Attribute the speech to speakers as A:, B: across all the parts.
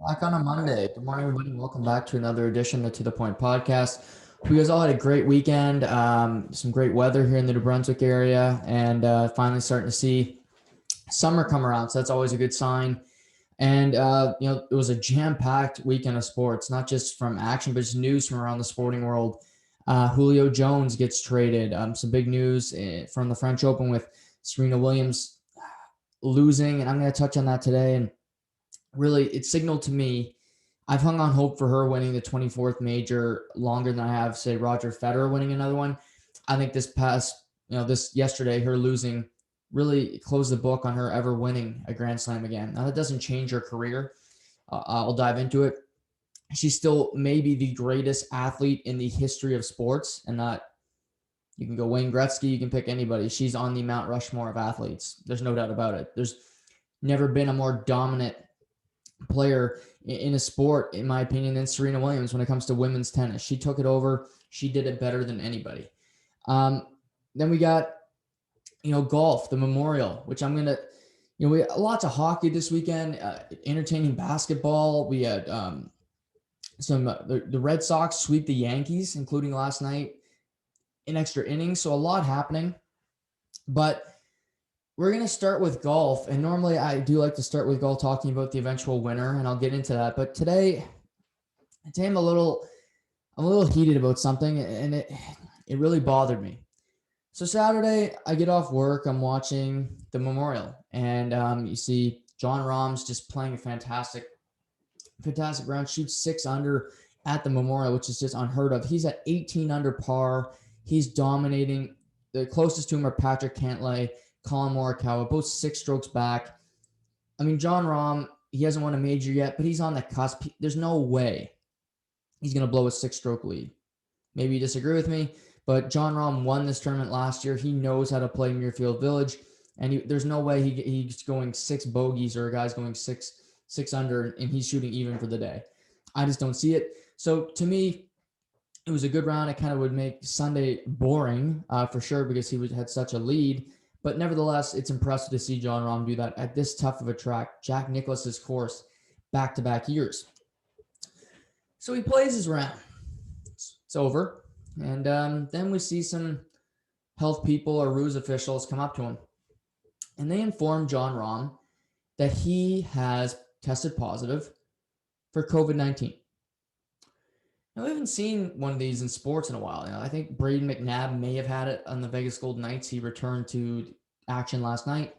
A: Back on a Monday. Good morning, everybody. Welcome back to another edition of To The Point podcast. We guys all had a great weekend. Some great weather here in the New Brunswick area, and finally starting to see summer come around. So that's always a good sign. And it was a jam-packed weekend of sports, not just from action, but just news from around the sporting world. Julio Jones gets traded. Some big news from the French Open with Serena Williams losing, and I'm going to touch on that today. And really, it signaled to me I've hung on hope for her winning the 24th major longer than I have, say, Roger Federer winning another one. I think this yesterday, her losing really closed the book on her ever winning a Grand Slam again. Now, that doesn't change her career. I'll dive into it. She's still maybe the greatest athlete in the history of sports, and that you can go Wayne Gretzky, you can pick anybody. She's on the Mount Rushmore of athletes. There's no doubt about it. There's never been a more dominant player in a sport, in my opinion, than Serena Williams when it comes to women's tennis. She took it over. She did it better than anybody. Then we got, golf, the Memorial, which I'm going to, we had lots of hockey this weekend, entertaining basketball. We had the Red Sox sweep the Yankees, including last night in extra innings. So a lot happening. But we're going to start with golf, and normally I do like to start with golf talking about the eventual winner, and I'll get into that. But today I'm a little heated about something, and it really bothered me. So Saturday, I get off work, I'm watching the Memorial, and you see Jon Rahm's just playing a fantastic round, shoots 6 under at the Memorial, which is just unheard of. He's at 18 under par. He's dominating. The closest to him are Patrick Cantlay, Colin Morikawa, both 6 strokes back. I mean, Jon Rahm, he hasn't won a major yet, but he's on the cusp. There's no way he's going to blow a 6-stroke lead. Maybe you disagree with me, but Jon Rahm won this tournament last year. He knows how to play Muirfield Village, and there's no way he's going 6 bogeys or a guy's going six under, and he's shooting even for the day. I just don't see it. So to me, it was a good round. It kind of would make Sunday boring for sure because he had such a lead. But nevertheless, it's impressive to see Jon Rahm do that at this tough of a track, Jack Nicklaus's course, back-to-back years. So he plays his round. It's over. And then we see some health people or ruse officials come up to him. And they inform Jon Rahm that he has tested positive for COVID-19. Now, we haven't seen one of these in sports in a while. I think Braden McNabb may have had it on the Vegas Golden Knights. He returned to action last night,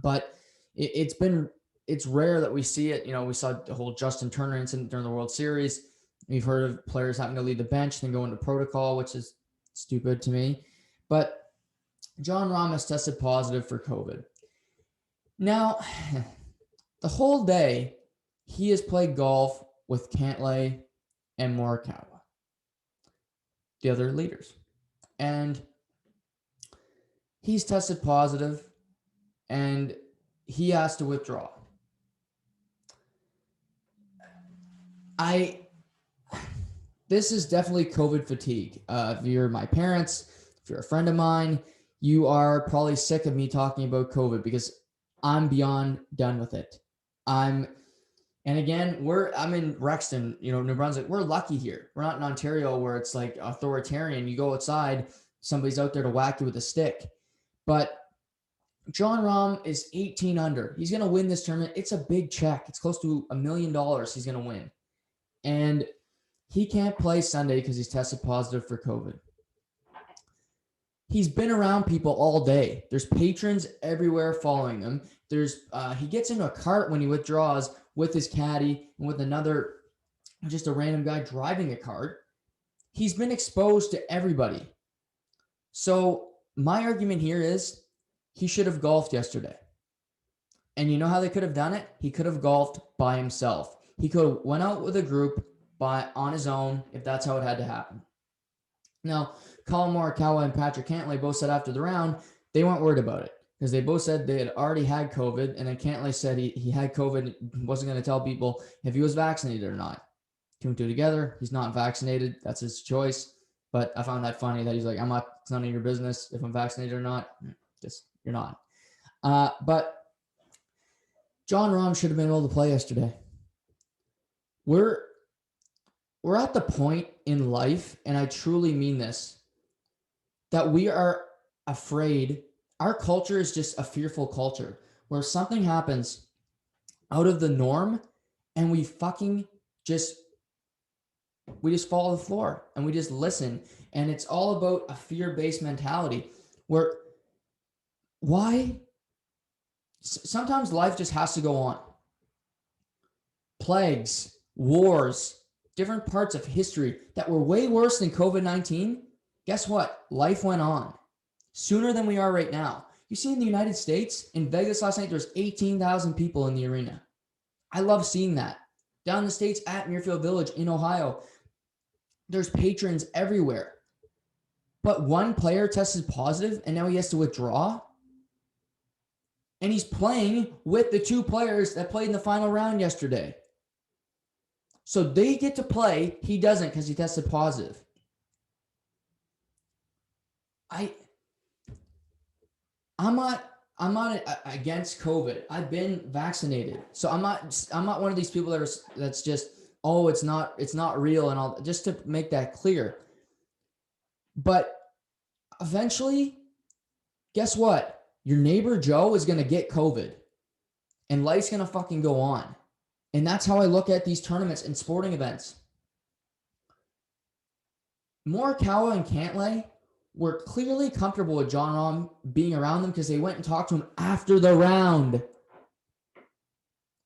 A: but it's rare that we see it. We saw the whole Justin Turner incident during the World Series. We've heard of players having to leave the bench and go into protocol, which is stupid to me. But Jon Rahm has tested positive for COVID. Now, the whole day, he has played golf with Cantlay and Morikawa, the other leaders. And he's tested positive, and he has to withdraw. This is definitely COVID fatigue. If you're my parents, if you're a friend of mine, you are probably sick of me talking about COVID because I'm beyond done with it. And again, I'm in Rexton, New Brunswick. We're lucky here. We're not in Ontario where it's like authoritarian. You go outside, somebody's out there to whack you with a stick. But Jon Rahm is 18 under. He's going to win this tournament. It's a big check. It's close to $1 million he's going to win. And he can't play Sunday because he's tested positive for COVID. He's been around people all day. There's patrons everywhere following him. He gets into a cart when he withdraws with his caddy and with just a random guy driving a cart. He's been exposed to everybody. So my argument here is he should have golfed yesterday. And you know how they could have done it? He could have golfed by himself. He could have went out with a group on his own if that's how it had to happen. Now, Colin Morikawa and Patrick Cantlay both said after the round they weren't worried about it because they both said they had already had COVID, and then Cantlay said he had COVID and wasn't going to tell people if he was vaccinated or not. 2 and 2 together, he's not vaccinated. That's his choice. But I found that funny that he's like, it's none of your business if I'm vaccinated or not. Just, you're not. But Jon Rahm should have been able to play yesterday. we're at the point in life, and I truly mean this, that we are afraid. Our culture is just a fearful culture where something happens out of the norm and we just fall to the floor and we just listen. And it's all about a fear-based mentality where sometimes life just has to go on. Plagues, wars, different parts of history that were way worse than COVID-19. Guess what? Life went on sooner than we are right now. You see in the United States, in Vegas last night, there's 18,000 people in the arena. I love seeing that. Down in the States at Muirfield Village in Ohio, there's patrons everywhere. But one player tested positive and now he has to withdraw. And he's playing with the two players that played in the final round yesterday. So they get to play. He doesn't because he tested positive. I'm not against COVID. I've been vaccinated. So I'm not one of these people that's just, oh, it's not real and all, just to make that clear. But eventually, guess what? Your neighbor Joe is going to get COVID and life's going to fucking go on. And that's how I look at these tournaments and sporting events. Morikawa and Cantlay were clearly comfortable with Jon Rahm being around them because they went and talked to him after the round.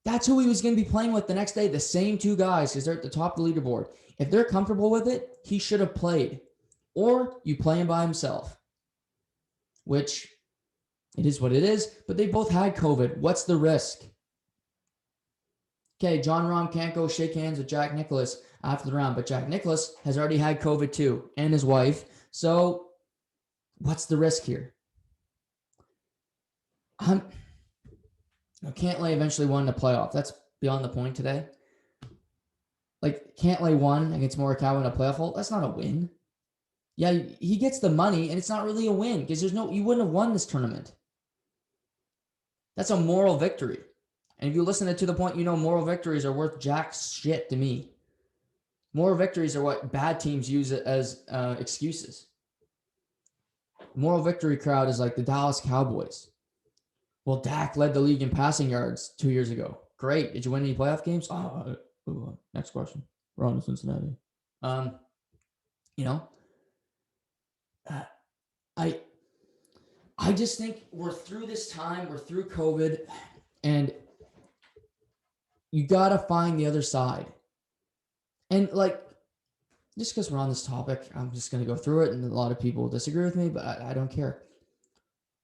A: That's who he was going to be playing with the next day, the same two guys, because they're at the top of the leaderboard. If they're comfortable with it, he should have played. Or you play him by himself, which it is what it is, but they both had COVID. What's the risk? Okay, Jon Rahm can't go shake hands with Jack Nicklaus after the round, but Jack Nicklaus has already had COVID too, and his wife. So what's the risk here? Cantlay eventually won the playoff. That's beyond the point today. Like, Cantlay won against Morikawa in a playoff hole. That's not a win. Yeah, he gets the money, and it's not really a win because you wouldn't have won this tournament. That's a moral victory. And if you listen to the point, moral victories are worth jack shit to me. Moral victories are what bad teams use as excuses. Moral victory crowd is like the Dallas Cowboys. Well, Dak led the league in passing yards 2 years ago. Great. Did you win any playoff games? Next question. We're on to Cincinnati. I just think we're through this time. We're through COVID, and you got to find the other side. And just because we're on this topic, I'm just going to go through it, and a lot of people will disagree with me, but I don't care.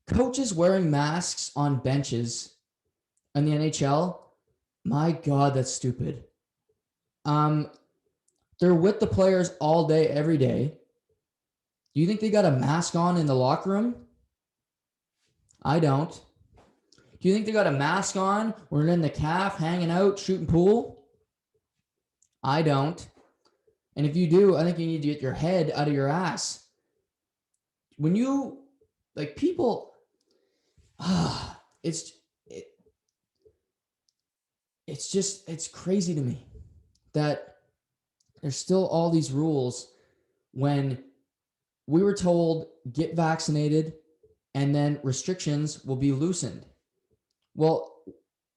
A: Coaches wearing masks on benches in the NHL, my God, that's stupid. They're with the players all day, every day. Do you think they got a mask on in the locker room? I don't. Do you think they got a mask on when they're in the calf, hanging out, shooting pool? I don't. And if you do, I think you need to get your head out of your ass. When you, people, it's crazy to me that there's still all these rules when we were told get vaccinated and then restrictions will be loosened. Well,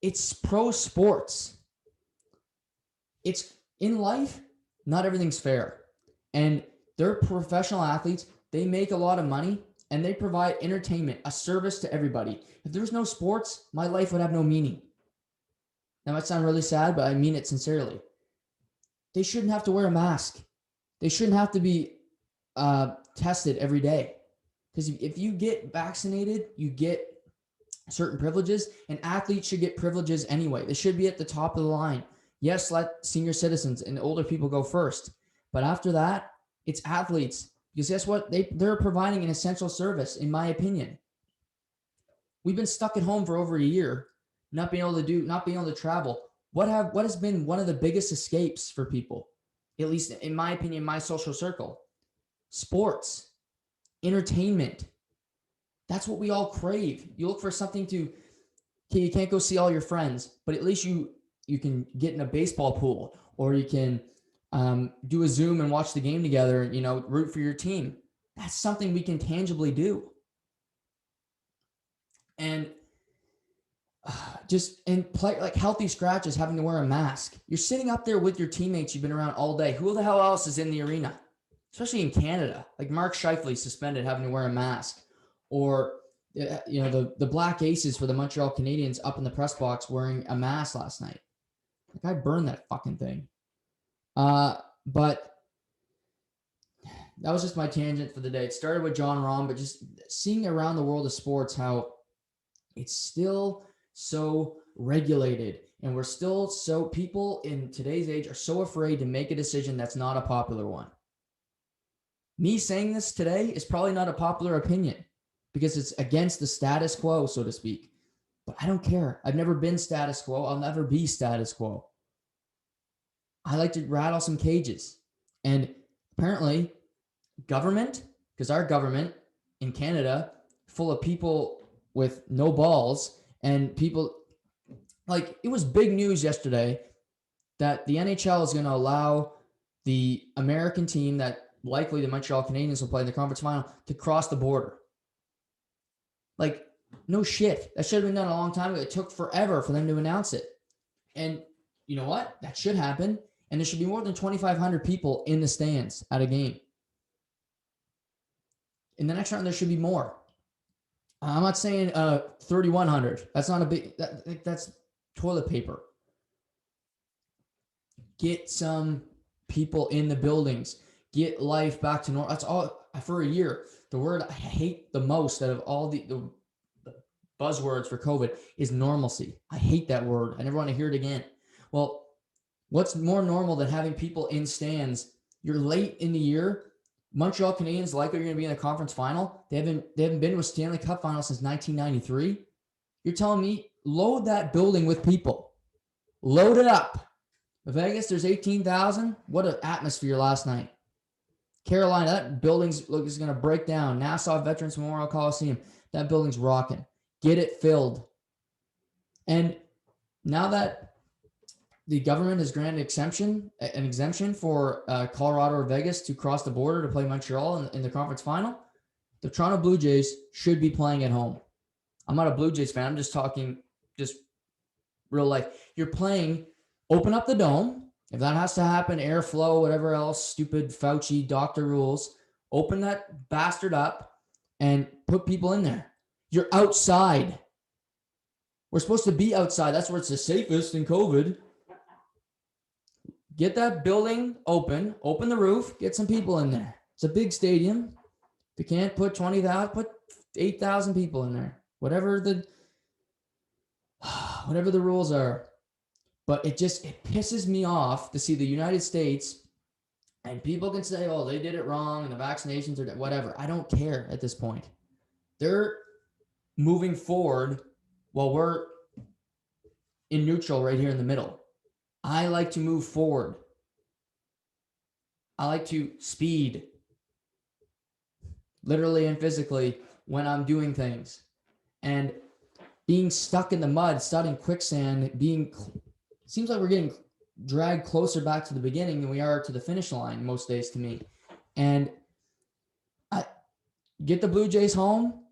A: it's pro sports. It's in life, not everything's fair. And they're professional athletes. They make a lot of money and they provide entertainment, a service to everybody. If there's no sports, my life would have no meaning. That might sound really sad, but I mean it sincerely. They shouldn't have to wear a mask. They shouldn't have to be tested every day. Because if you get vaccinated, you get certain privileges, and athletes should get privileges anyway. They should be at the top of the line. Yes, let senior citizens and older people go first. But after that, it's athletes. Because guess what? They're providing an essential service, in my opinion. We've been stuck at home for over a year, not being able to travel. What has been one of the biggest escapes for people, at least in my opinion, my social circle? Sports, entertainment. That's what we all crave. You look for something to, okay, you can't go see all your friends, but at least you you can get in a baseball pool, or you can do a Zoom and watch the game together, and, root for your team. That's something we can tangibly do. And just and play like healthy scratches, having to wear a mask. You're sitting up there with your teammates you've been around all day. Who the hell else is in the arena? Especially in Canada. Like Mark Scheifele suspended having to wear a mask. Or, the Black Aces for the Montreal Canadiens up in the press box wearing a mask last night. Like, I burned that fucking thing. But that was just my tangent for the day. It started with Jon Rahm, but just seeing around the world of sports how it's still so regulated, and we're still so, people in today's age are so afraid to make a decision that's not a popular one. Me saying this today is probably not a popular opinion because it's against the status quo, so to speak. But I don't care. I've never been status quo. I'll never be status quo. I like to rattle some cages. And apparently, government, because our government in Canada, full of people with no balls, and people, like, it was big news yesterday that the NHL is going to allow the American team that likely the Montreal Canadiens will play in the conference final to cross the border. Like, no shit. That should have been done a long time ago. It took forever for them to announce it. And you know what? That should happen. And there should be more than 2,500 people in the stands at a game. In the next round, there should be more. I'm not saying 3,100. That's not a big, that's toilet paper. Get some people in the buildings. Get life back to normal. That's all for a year. The word I hate the most out of all the buzzwords for COVID is normalcy. I hate that word. I never want to hear it again. Well, what's more normal than having people in stands? You're late in the year. Montreal Canadiens likely are going to be in the conference final. They haven't been to a Stanley Cup final since 1993. You're telling me load that building with people. Load it up. Vegas, there's 18,000. What an atmosphere last night. Carolina, that building's is going to break down. Nassau Veterans Memorial Coliseum, that building's rocking. Get it filled. And now that the government has granted an exemption for Colorado or Vegas to cross the border to play Montreal in the conference final, the Toronto Blue Jays should be playing at home. I'm not a Blue Jays fan. I'm just talking just real life. You're playing, open up the dome. If that has to happen, airflow, whatever else, stupid Fauci doctor rules, open that bastard up and put people in there. You're outside. We're supposed to be outside. That's where it's the safest in COVID. Get that building open the roof, get some people in there. It's a big stadium. If you can't put 20,000, put 8,000 people in there. Whatever the rules are. But it pisses me off to see the United States, and people can say, oh, they did it wrong and the vaccinations are whatever. I don't care at this point. They're moving forward while we're in neutral right here in the middle. I like to move forward. I like to speed, literally and physically, when I'm doing things. And being stuck in the mud, stuck in quicksand, seems like we're getting dragged closer back to the beginning than we are to the finish line most days to me. And I get the Blue Jays home,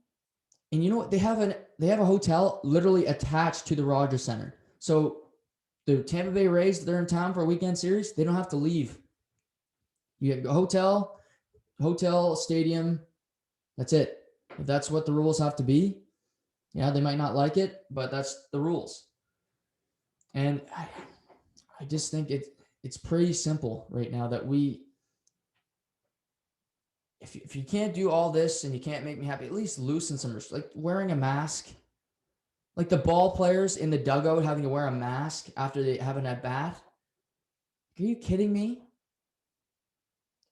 A: and you know what? They have a hotel literally attached to the Rogers Center. So the Tampa Bay Rays, they're in town for a weekend series. They don't have to leave. You have a hotel, stadium. That's it. If that's what the rules have to be, yeah, they might not like it, but that's the rules. And I just think it's pretty simple right now that if you can't do all this and you can't make me happy, at least loosen some, like wearing a mask. Like the ball players in the dugout having to wear a mask after they have an at-bat. Are you kidding me?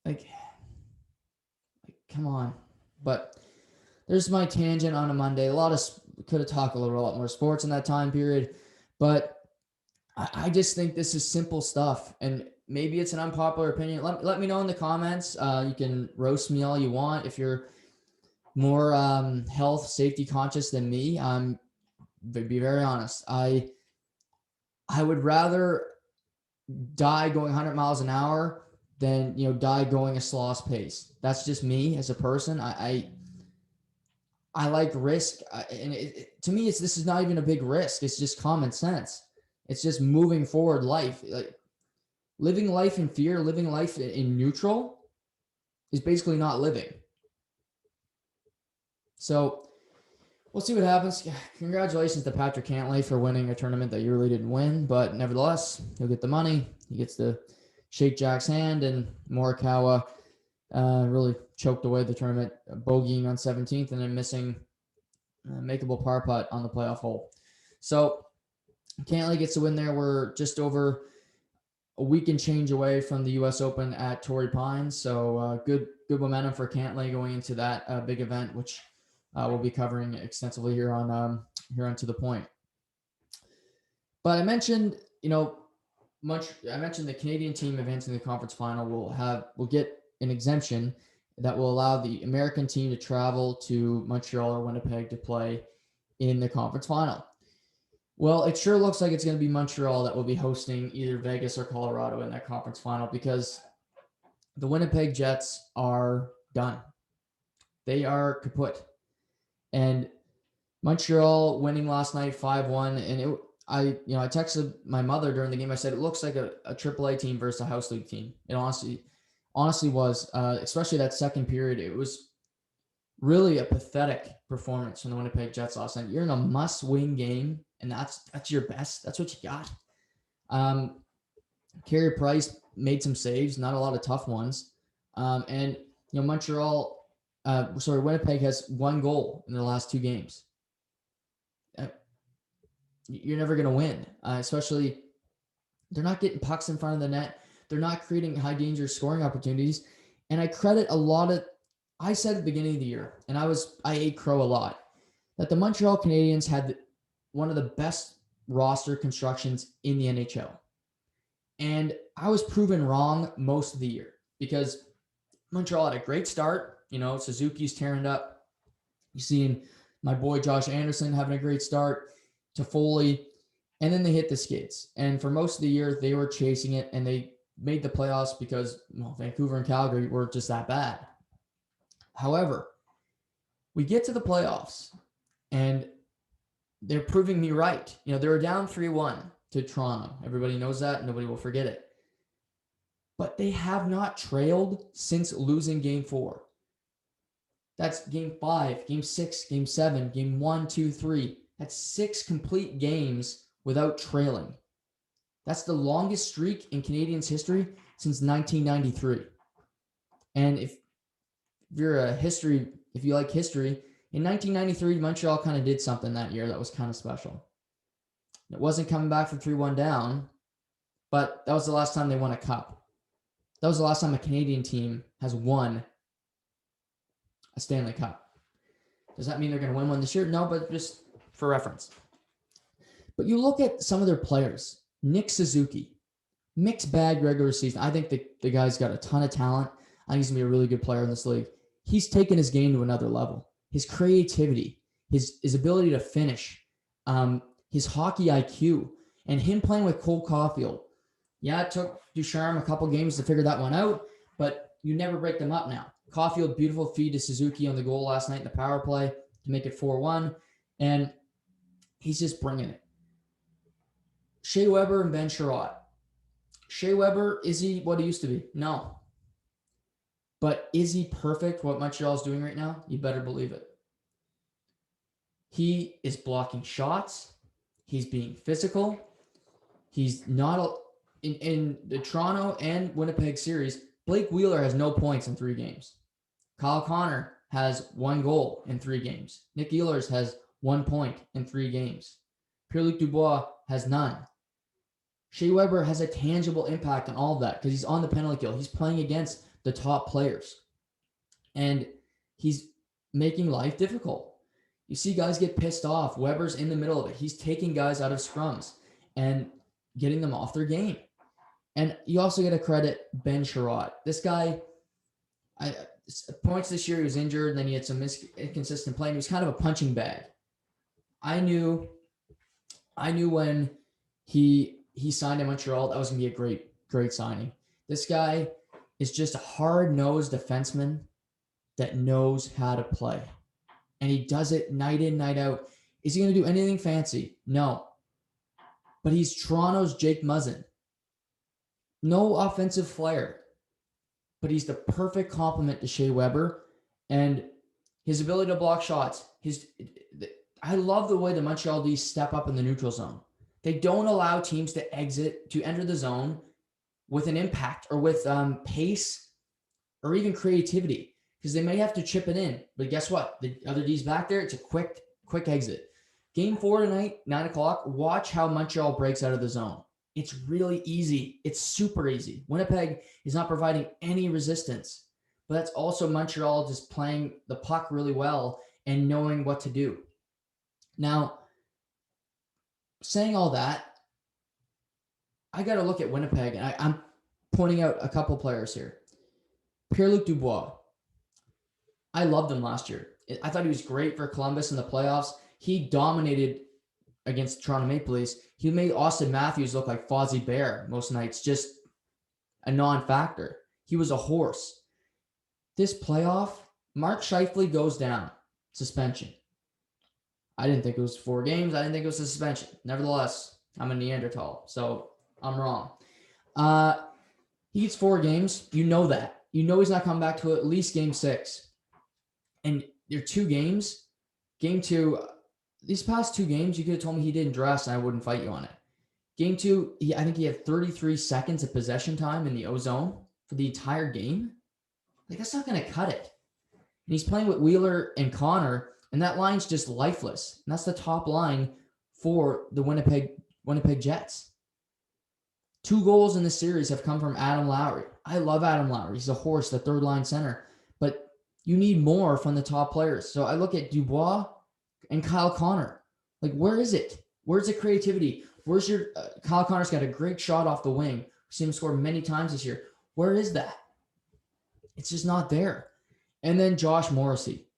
A: Like, come on. But there's my tangent on a Monday. Could have talked a lot more sports in that time period. But I just think this is simple stuff. And maybe it's an unpopular opinion. Let me know in the comments. You can roast me all you want. If you're more health, safety conscious than me, to be very honest, I would rather die going 100 miles an hour than, die going a sloth pace. That's just me as a person. I like risk. And to me, this is not even a big risk. It's just common sense. It's just moving forward life. Like living life in fear, living life in neutral is basically not living. So we'll see what happens. Congratulations to Patrick Cantlay for winning a tournament that you really didn't win, but nevertheless, he'll get the money. He gets to shake Jack's hand, and Morikawa really choked away the tournament, bogeying on 17th and then missing a makeable par putt on the playoff hole. So Cantlay gets to win there. We're just over a week and change away from the U.S. Open at Torrey Pines. So good momentum for Cantlay going into that big event, which we'll be covering extensively here on To The Point. But I mentioned, I mentioned the Canadian team advancing to the conference final will get an exemption that will allow the American team to travel to Montreal or Winnipeg to play in the conference final. Well, it sure looks like it's going to be Montreal that will be hosting either Vegas or Colorado in that conference final, because the Winnipeg Jets are done. They are kaput. And Montreal winning last night 5-1, and I texted my mother during the game. I said it looks like a AAA team versus a house league team. It honestly was, especially that second period. It was really a pathetic performance from the Winnipeg Jets last night. You're in a must-win game, and that's your best. That's what you got. Carey Price made some saves, not a lot of tough ones. And Winnipeg has one goal in their last two games. You're never going to win, especially they're not getting pucks in front of the net. They're not creating high danger scoring opportunities. And I credit I said at the beginning of the year, and I ate crow a lot, that the Montreal Canadiens had one of the best roster constructions in the NHL. And I was proven wrong most of the year, because Montreal had a great start. Suzuki's tearing it up. You're seeing my boy Josh Anderson having a great start, Toffoli, and then they hit the skids. And for most of the year, they were chasing it, and they made the playoffs because Vancouver and Calgary were just that bad. However, we get to the playoffs, and they're proving me right. They were down 3-1 to Toronto. Everybody knows that. Nobody will forget it. But they have not trailed since losing Game 4. That's Game 5, Game 6, Game 7, Game 1, 2, 3. That's 6 complete games without trailing. That's the longest streak in Canadiens history since 1993. And if you like history, in 1993, Montreal kind of did something that year that was kind of special. It wasn't coming back from 3-1 down, but that was the last time they won a cup. That was the last time a Canadian team has won a Stanley Cup. Does that mean they're going to win one this year? No, but just for reference. But you look at some of their players. Nick Suzuki, mixed bag regular season. I think the guy's got a ton of talent. I think he's going to be a really good player in this league. He's taken his game to another level. His creativity, his ability to finish, his hockey IQ, and him playing with Cole Caulfield. Yeah, it took Ducharme a couple games to figure that one out, but you never break them up now. Caulfield, beautiful feed to Suzuki on the goal last night in the power play to make it 4-1, and he's just bringing it. Shea Weber and Ben Sherratt. Shea Weber, is he what he used to be? No. But is he perfect what Montreal's doing right now? You better believe it. He is blocking shots. He's being physical. He's not in the Toronto and Winnipeg series. Blake Wheeler has no points in 3 games. Kyle Connor has 1 goal in 3 games. Nick Ehlers has 1 point in 3 games. Pierre-Luc Dubois has none. Shea Weber has a tangible impact on all of that because he's on the penalty kill. He's playing against the top players. And he's making life difficult. You see guys get pissed off. Weber's in the middle of it. He's taking guys out of scrums and getting them off their game. And you also got to credit Ben Sherratt. This guy, points this year, he was injured, and then he had some inconsistent play. He was kind of a punching bag. I knew when he he signed in Montreal, that was going to be a great, great signing. This guy is just a hard-nosed defenseman that knows how to play. And he does it night in, night out. Is he going to do anything fancy? No. But he's Toronto's Jake Muzzin. No offensive flair. But he's the perfect complement to Shea Weber. And his ability to block shots. I love the way the Montreal D's step up in the neutral zone. They don't allow teams to enter the zone with an impact or with pace or even creativity, because they may have to chip it in. But guess what? The other D's back there, it's a quick exit. Game 4 tonight, 9 o'clock, watch how Montreal breaks out of the zone. It's really easy. It's super easy. Winnipeg is not providing any resistance, but that's also Montreal just playing the puck really well and knowing what to do. Now, saying all that, I got to look at Winnipeg, and I'm pointing out a couple players here. Pierre-Luc Dubois. I loved him last year. I thought he was great for Columbus in the playoffs. He dominated against the Toronto Maple Leafs. He made Austin Matthews look like Fozzie Bear most nights, just a non-factor. He was a horse. This playoff, Mark Scheifele goes down. Suspension. I didn't think it was 4 games. I didn't think it was a suspension. Nevertheless, I'm a Neanderthal, so I'm wrong. He gets 4 games. You know that. You know he's not coming back to at least game 6. And there are 2 games. Game 2, these past 2 games, you could have told me he didn't dress and I wouldn't fight you on it. Game 2, I think he had 33 seconds of possession time in the O-zone for the entire game. Like, that's not going to cut it. And he's playing with Wheeler and Connor, and that line's just lifeless. And that's the top line for the Winnipeg Jets. 2 goals in this series have come from Adam Lowry. I love Adam Lowry. He's a horse, the third line center. But you need more from the top players. So I look at Dubois and Kyle Connor. Like, where is it? Where's the creativity? Where's your Kyle Connor's got a great shot off the wing. We've seen him score many times this year. Where is that? It's just not there. And then Josh Morrissey.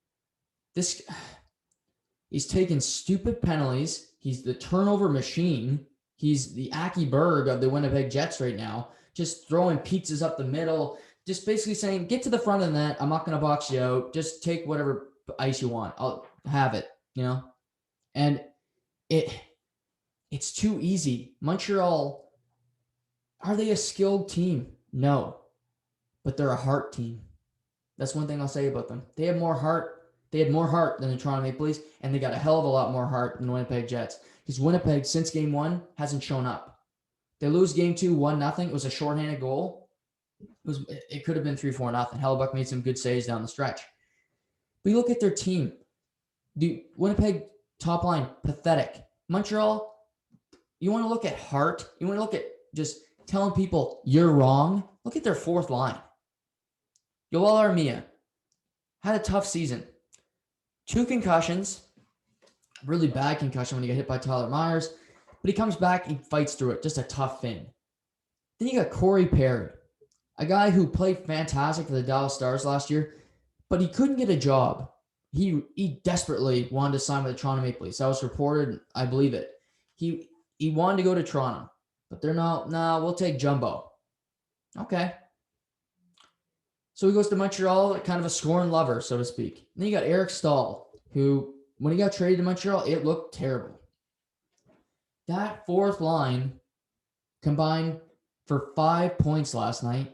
A: He's taking stupid penalties. He's the turnover machine. He's the Aki Berg of the Winnipeg Jets right now, just throwing pizzas up the middle, just basically saying, get to the front of the net. I'm not going to box you out. Just take whatever ice you want. I'll have it, And it's too easy. Montreal, are they a skilled team? No, but they're a heart team. That's one thing I'll say about them. They have more heart. They had more heart than the Toronto Maple Leafs, and they got a hell of a lot more heart than the Winnipeg Jets. Because Winnipeg, since game 1, hasn't shown up. They lose game 2, 1-0. It was a shorthanded goal. It could have been 3-4-0. Hellebuck made some good saves down the stretch. But you look at their team. The Winnipeg top line, pathetic. Montreal, you want to look at heart? You want to look at just telling people you're wrong? Look at their 4th line. Yoel Armia had a tough season. 2 concussions, really bad concussion when he got hit by Tyler Myers, but he comes back and fights through it. Just a tough thing. Then you got Corey Perry, a guy who played fantastic for the Dallas Stars last year, but he couldn't get a job. He desperately wanted to sign with the Toronto Maple Leafs. That was reported. I believe it. He wanted to go to Toronto, but they're not. Nah, we'll take Jumbo. Okay. So he goes to Montreal, kind of a scorn lover, so to speak. And then you got Eric Stahl, who, when he got traded to Montreal, it looked terrible. That 4th line combined for 5 points last night.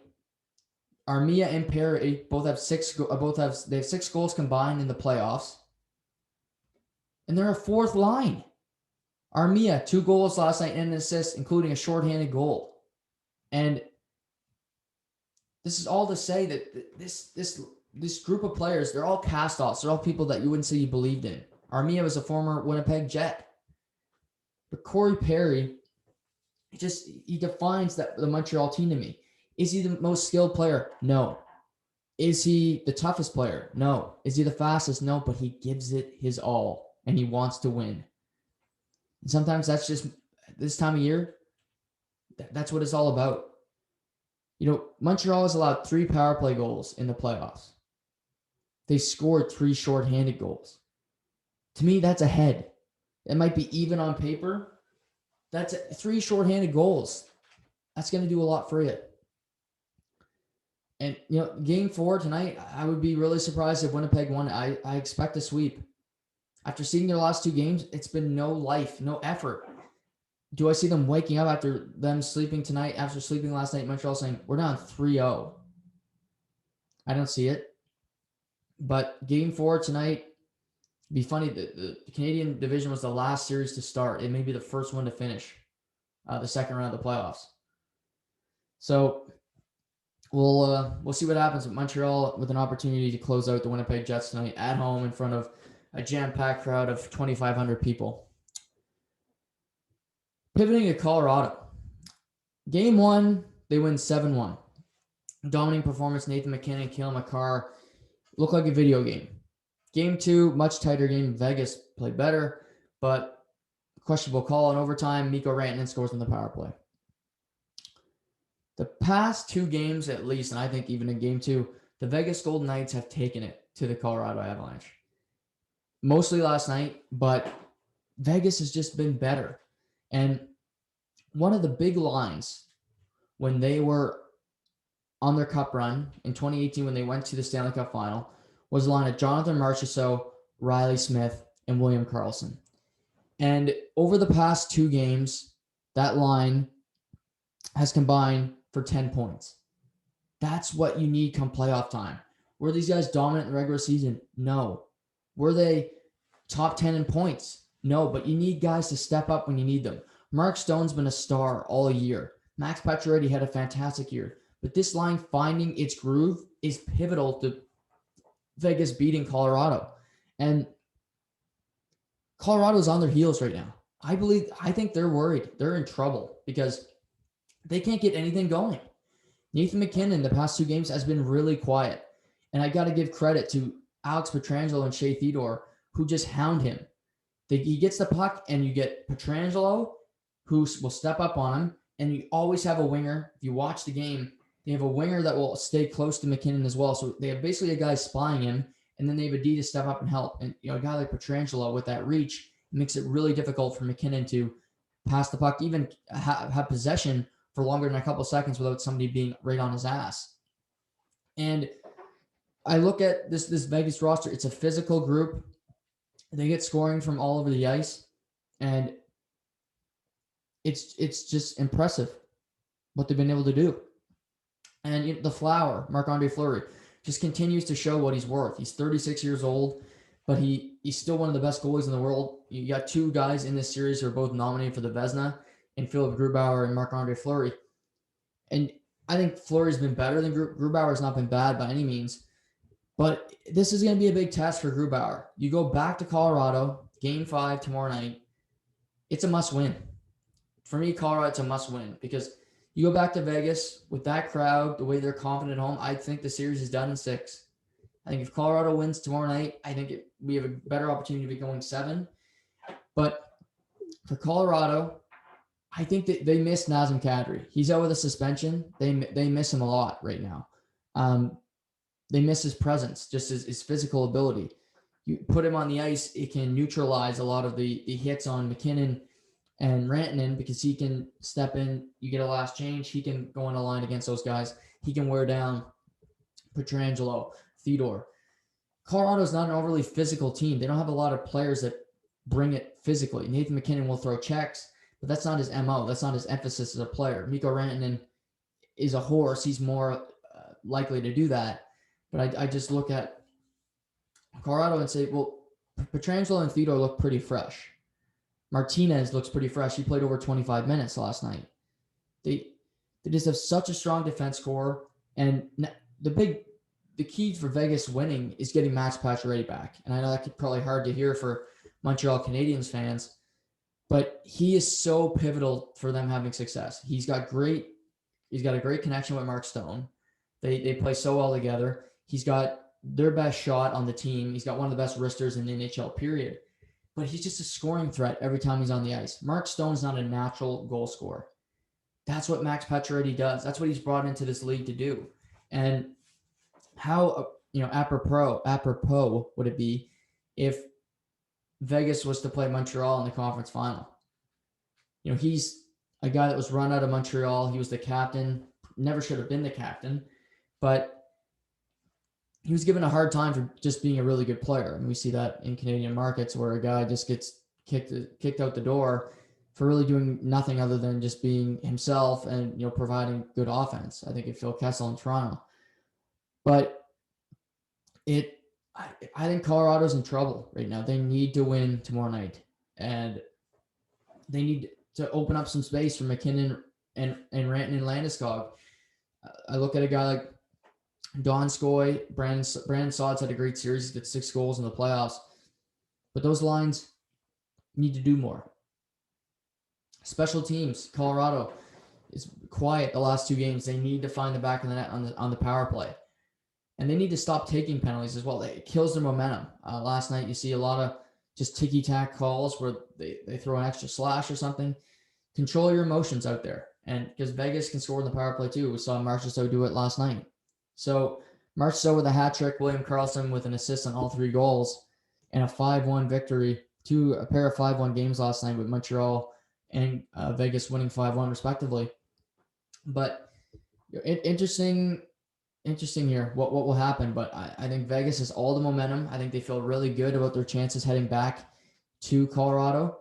A: Armia and Perry both have 6 goals combined in the playoffs. And they're a 4th line. Armia, 2 goals last night and an assist, including a shorthanded goal. And this is all to say that this group of players, they're all cast-offs. They're all people that you wouldn't say you believed in. Armia was a former Winnipeg Jet. But Corey Perry, he defines the Montreal team to me. Is he the most skilled player? No. Is he the toughest player? No. Is he the fastest? No, but he gives it his all, and he wants to win. And sometimes that's just, this time of year, that's what it's all about. Montreal has allowed 3 power play goals in the playoffs. They scored 3 shorthanded goals. To me, that's ahead. It might be even on paper. That's 3 shorthanded goals. That's going to do a lot for you. And, game 4 tonight, I would be really surprised if Winnipeg won. I expect a sweep. After seeing their last 2 games, it's been no life, no effort. Do I see them waking up after them sleeping tonight, after sleeping last night in Montreal, saying, we're down 3-0? I don't see it. But game 4 tonight, it'd be funny. The Canadian division was the last series to start. It may be the first one to finish the second round of the playoffs. So we'll see what happens with Montreal, with an opportunity to close out the Winnipeg Jets tonight at home in front of a jam-packed crowd of 2,500 people. Pivoting to Colorado. Game 1, they win 7-1. Dominating performance, Nathan MacKinnon, Cale Makar. Looked like a video game. Game 2, much tighter game. Vegas played better, but questionable call in overtime. Mikko Rantanen scores on the power play. The past 2 games at least, and I think even in game 2, the Vegas Golden Knights have taken it to the Colorado Avalanche. Mostly last night, but Vegas has just been better. And one of the big lines when they were on their cup run in 2018, when they went to the Stanley Cup final, was the line of Jonathan Marchessault, Riley Smith, and William Karlsson. And over the past 2 games, that line has combined for 10 points. That's what you need come playoff time. Were these guys dominant in the regular season? No. Were they top 10 in points? No, but you need guys to step up when you need them. Mark Stone's been a star all year. Max Pacioretty had a fantastic year. But this line finding its groove is pivotal to Vegas beating Colorado. And Colorado's on their heels right now. I think they're worried. They're in trouble because they can't get anything going. Nathan MacKinnon the past 2 games has been really quiet. And I got to give credit to Alex Pietrangelo and Shea Theodore, who just hound him. He gets the puck, and you get Pietrangelo, who will step up on him, and you always have a winger. If you watch the game, they have a winger that will stay close to MacKinnon as well. So they have basically a guy spying him, and then they have a D to step up and help. And a guy like Pietrangelo with that reach makes it really difficult for MacKinnon to pass the puck, even have possession for longer than a couple seconds without somebody being right on his ass. And I look at this Vegas roster. It's a physical group. They get scoring from all over the ice, and it's just impressive what they've been able to do. And the Flower, Marc-Andre Fleury, just continues to show what he's worth. He's 36 years old, but he's still one of the best goalies in the world. You got 2 guys in this series who are both nominated for the Vezina, and Philip Grubauer and Marc-Andre Fleury. And I think Fleury's been better than Grubauer's not been bad by any means. But this is going to be a big test for Grubauer. You go back to Colorado, game 5 tomorrow night. It's a must-win. For me, Colorado, it's a must-win because you go back to Vegas with that crowd, the way they're confident at home, I think the series is done in 6. I think if Colorado wins tomorrow night, I think we have a better opportunity to be going 7. But for Colorado, I think that they miss Nazem Kadri. He's out with a suspension. They miss him a lot right now. They miss his presence, just his physical ability. You put him on the ice, it can neutralize a lot of the hits on MacKinnon and Rantanen because he can step in. You get a last change. He can go on a line against those guys. He can wear down Pietrangelo, Theodore. Colorado's not an overly physical team. They don't have a lot of players that bring it physically. Nathan MacKinnon will throw checks, but that's not his MO. That's not his emphasis as a player. Mikko Rantanen is a horse. He's more likely to do that. But I just look at Colorado and say, well, Pietrangelo and Theodore look pretty fresh. Martinez looks pretty fresh. He played over 25 minutes last night. They just have such a strong defense core. And the key for Vegas winning is getting Max Pacioretty back. And I know that's probably hard to hear for Montreal Canadiens fans, but he is so pivotal for them having success. He's got a great connection with Mark Stone. They play so well together. He's got their best shot on the team. He's got one of the best wristers in the NHL, period. But he's just a scoring threat every time he's on the ice. Mark Stone's not a natural goal scorer. That's what Max Pacioretty does. That's what he's brought into this league to do. And how, apropos would it be if Vegas was to play Montreal in the conference final? He's a guy that was run out of Montreal. He was the captain, never should have been the captain, but he was given a hard time for just being a really good player. And we see that in Canadian markets where a guy just gets kicked out the door for really doing nothing other than just being himself and, providing good offense. I think of Phil Kessel in Toronto. But I think Colorado's in trouble right now. They need to win tomorrow night. And they need to open up some space for McKinnon and Rantanen and Landeskog. I look at a guy like Donskoy, Brandon Saad's had a great series. He's got 6 goals in the playoffs. But those lines need to do more. Special teams, Colorado is quiet the last 2 games. They need to find the back of the net on the power play. And they need to stop taking penalties as well. It kills their momentum. Last night, you see a lot of just ticky-tack calls where they throw an extra slash or something. Control your emotions out there. And because Vegas can score in the power play too. We saw Marchessault do it last night. So Marchessault with a hat trick, William Karlsson with an assist on all 3 goals, and a 5-1 victory. A pair of 5-1 games last night with Montreal and Vegas winning 5-1 respectively. But interesting here what will happen. But I think Vegas has all the momentum. I think they feel really good about their chances heading back to Colorado.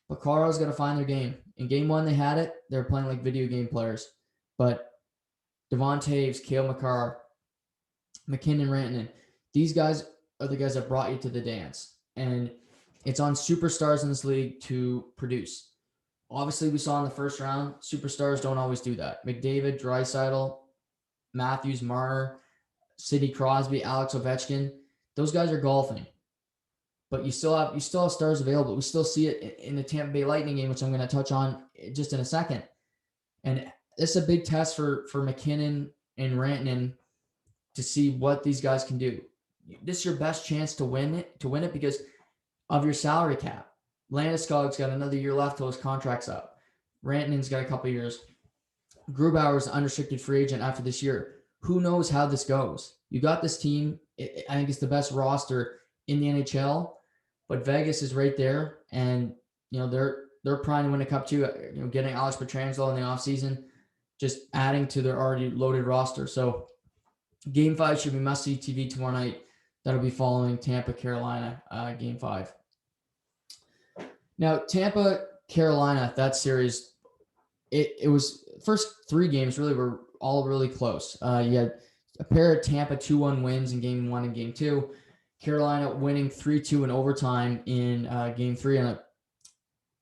A: But Colorado's got to find their game. In game 1, they had it. They were playing like video game players. But Devon Toews, Cale Makar, McKinnon, Rantanen, these guys are the guys that brought you to the dance. And it's on superstars in this league to produce. Obviously, we saw in the first round, superstars don't always do that. McDavid, Draisaitl, Matthews, Marner, Sidney Crosby, Alex Ovechkin, those guys are golfing. But you still have stars available. We still see it in the Tampa Bay Lightning game, which I'm going to touch on just in a second. And this is a big test for McKinnon and Rantanen to see what these guys can do. This is your best chance to win it because of your salary cap. Landeskog's got another year left till his contract's up. Rantanen's got a couple years. Grubauer's an unrestricted free agent after this year. Who knows how this goes? You got this team. I think it's the best roster in the NHL, but Vegas is right there, and they're trying to win a cup too. Getting Alex Pietrangelo in the offseason, just adding to their already loaded roster. So Game 5 should be must-see TV tomorrow night. That'll be following Tampa, Carolina, Game 5. Now, Tampa, Carolina, that series, it was first 3 games really were all really close. You had a pair of Tampa 2-1 wins in Game 1 and Game 2. Carolina winning 3-2 in overtime in Game 3. And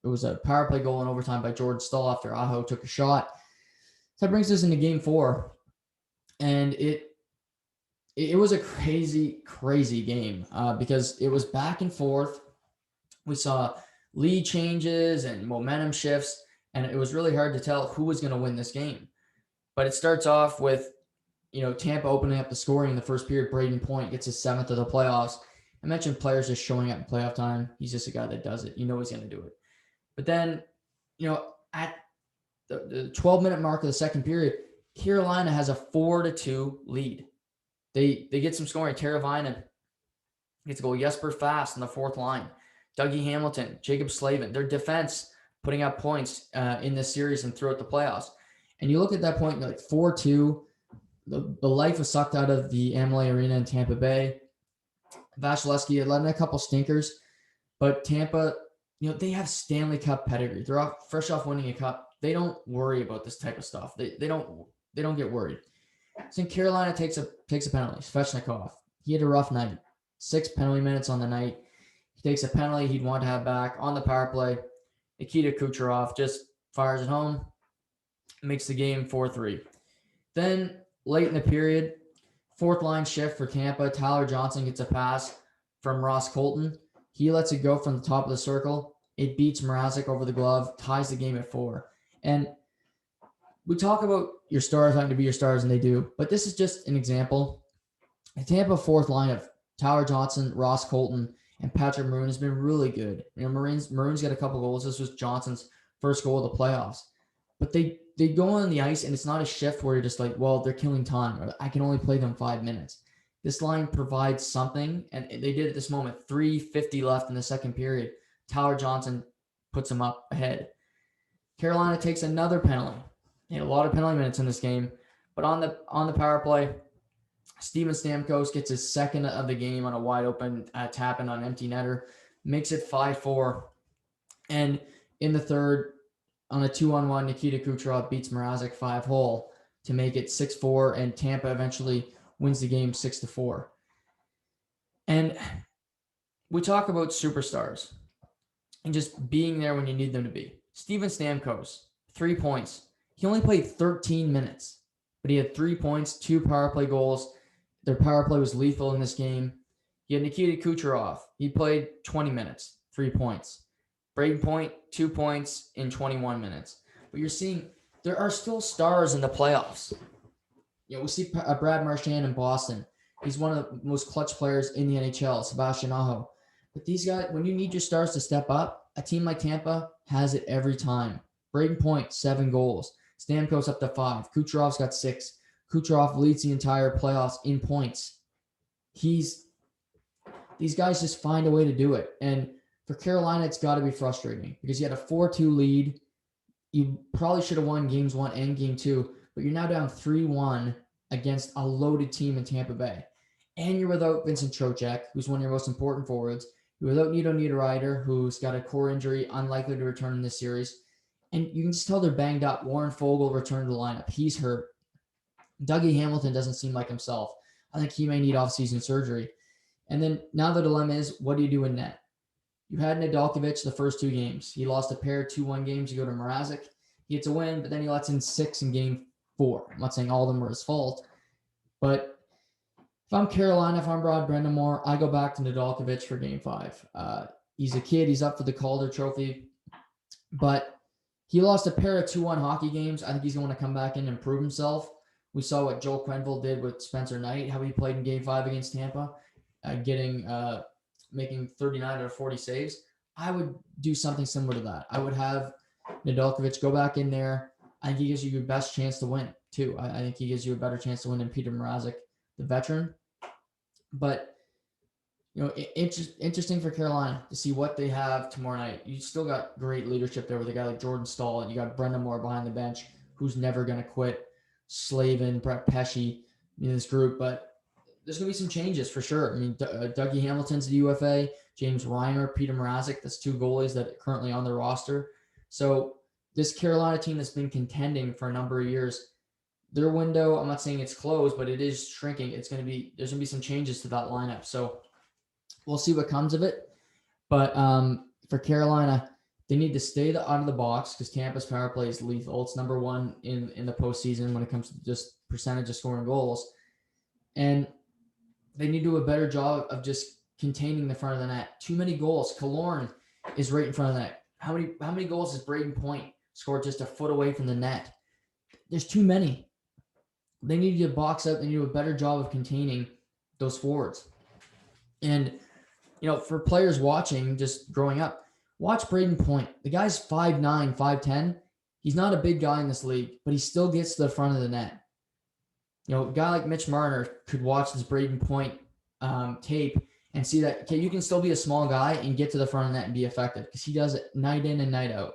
A: it was a power play goal in overtime by Jordan Staal after Aho took a shot. That brings us into Game 4. And it was a crazy, crazy game because it was back and forth. We saw lead changes and momentum shifts, and it was really hard to tell who was going to win this game. But it starts off with, Tampa opening up the scoring in the first period. Braden Point gets his 7th of the playoffs. I mentioned players just showing up in playoff time. He's just a guy that does it. He's going to do it. But then, at the 12-minute mark of the second period, Carolina has a 4-2 lead. They get some scoring. Teravainen gets a goal. Jesper Fast on the 4th line. Dougie Hamilton, Jacob Slavin. Their defense putting up points in this series and throughout the playoffs. And you look at that point, like 4-2. The life was sucked out of the Amalie Arena in Tampa Bay. Vasilevsky had let in a couple stinkers. But Tampa, they have Stanley Cup pedigree. They're fresh off winning a cup. They don't worry about this type of stuff. They don't get worried. So Carolina takes a penalty. Svechnikov, he had a rough night. 6 penalty minutes on the night. He takes a penalty he'd want to have back on the power play. Nikita Kucherov just fires it home, makes the game 4-3. Then late in the period, 4th line shift for Tampa. Tyler Johnson gets a pass from Ross Colton. He lets it go from the top of the circle. It beats Mrazek over the glove, ties the game at 4. And we talk about your stars having to be your stars, and they do. But this is just an example. The Tampa 4th line of Tyler Johnson, Ross Colton, and Patrick Maroon has been really good. Maroon's got a couple goals. This was Johnson's first goal of the playoffs. But they go on the ice, and it's not a shift where you're just like, well, they're killing time, or I can only play them 5 minutes. This line provides something, and they did at this moment. 3:50 left in the second period. Tyler Johnson puts them up ahead. Carolina takes another penalty. They had a lot of penalty minutes in this game, but on the power play, Steven Stamkos gets his second of the game on a wide open tap in on empty netter, makes it 5-4. And in the third, on a 2-on-1, Nikita Kucherov beats Mrazek 5-hole to make it 6-4, and Tampa eventually wins the game 6-4. And we talk about superstars and just being there when you need them to be. Steven Stamkos, 3 points. He only played 13 minutes, but he had 3 points, 2 power play goals. Their power play was lethal in this game. You had Nikita Kucherov. He played 20 minutes, 3 points. Braden Point, 2 points in 21 minutes. But you're seeing there are still stars in the playoffs. We see Brad Marchand in Boston. He's one of the most clutch players in the NHL, Sebastian Aho. But these guys, when you need your stars to step up, a team like Tampa has it every time. Braden Point, 7 goals. Stamkos up to 5. Kucherov's got 6. Kucherov leads the entire playoffs in points. These guys just find a way to do it. And for Carolina, it's got to be frustrating because you had a 4-2 lead. You probably should have won games 1 and game 2, but you're now down 3-1 against a loaded team in Tampa Bay. And you're without Vincent Trocheck, who's one of your most important forwards. You're without Nito Niederreiter, who's got a core injury, unlikely to return in this series. And you can just tell they're banged up. Warren Fogle returned to the lineup. He's hurt. Dougie Hamilton doesn't seem like himself. I think he may need off-season surgery. And then now the dilemma is, what do you do in net? You had Nedeljkovic the first 2 games. He lost a pair 2-1 games. You go to Mrazek. He gets a win, but then he lets in 6 in game 4. I'm not saying all of them were his fault, but if I'm Carolina, if I'm Rod Brind'Amour, I go back to Nedeljkovic for game 5. He's a kid. He's up for the Calder Trophy, but he lost a pair of 2-1 hockey games. I think he's going to come back in and prove himself. We saw what Joel Quenneville did with Spencer Knight, how he played in game 5 against Tampa, making 39 out of 40 saves. I would do something similar to that. I would have Nedeljkovic go back in there. I think he gives you your best chance to win, too. I think he gives you a better chance to win than Peter Mrazek, the veteran. But, interesting for Carolina to see what they have tomorrow night. You still got great leadership there with a guy like Jordan Staal, and you got Brind'Amour behind the bench, who's never going to quit. Slavin, Brett Pesce in this group, but there's going to be some changes for sure. I mean, Dougie Hamilton's the UFA, James Reimer, Peter Mrazek, that's 2 goalies that are currently on the roster. So this Carolina team that's been contending for a number of years, their window, I'm not saying it's closed, but it is shrinking. There's going to be some changes to that lineup. So we'll see what comes of it. But for Carolina, they need to stay out of the box because Tampa's power play is lethal. It's number 1 in the postseason when it comes to just percentage of scoring goals. And they need to do a better job of just containing the front of the net. Too many goals. Killorn is right in front of the net. How many goals does Braden Point score just a foot away from the net? There's too many. They need to box out. They need to do a better job of containing those forwards. And, for players watching, just growing up, watch Braden Point. The guy's 5'9", 5'10". He's not a big guy in this league, but he still gets to the front of the net. A guy like Mitch Marner could watch this Braden Point tape and see that, okay, you can still be a small guy and get to the front of the net and be effective because he does it night in and night out.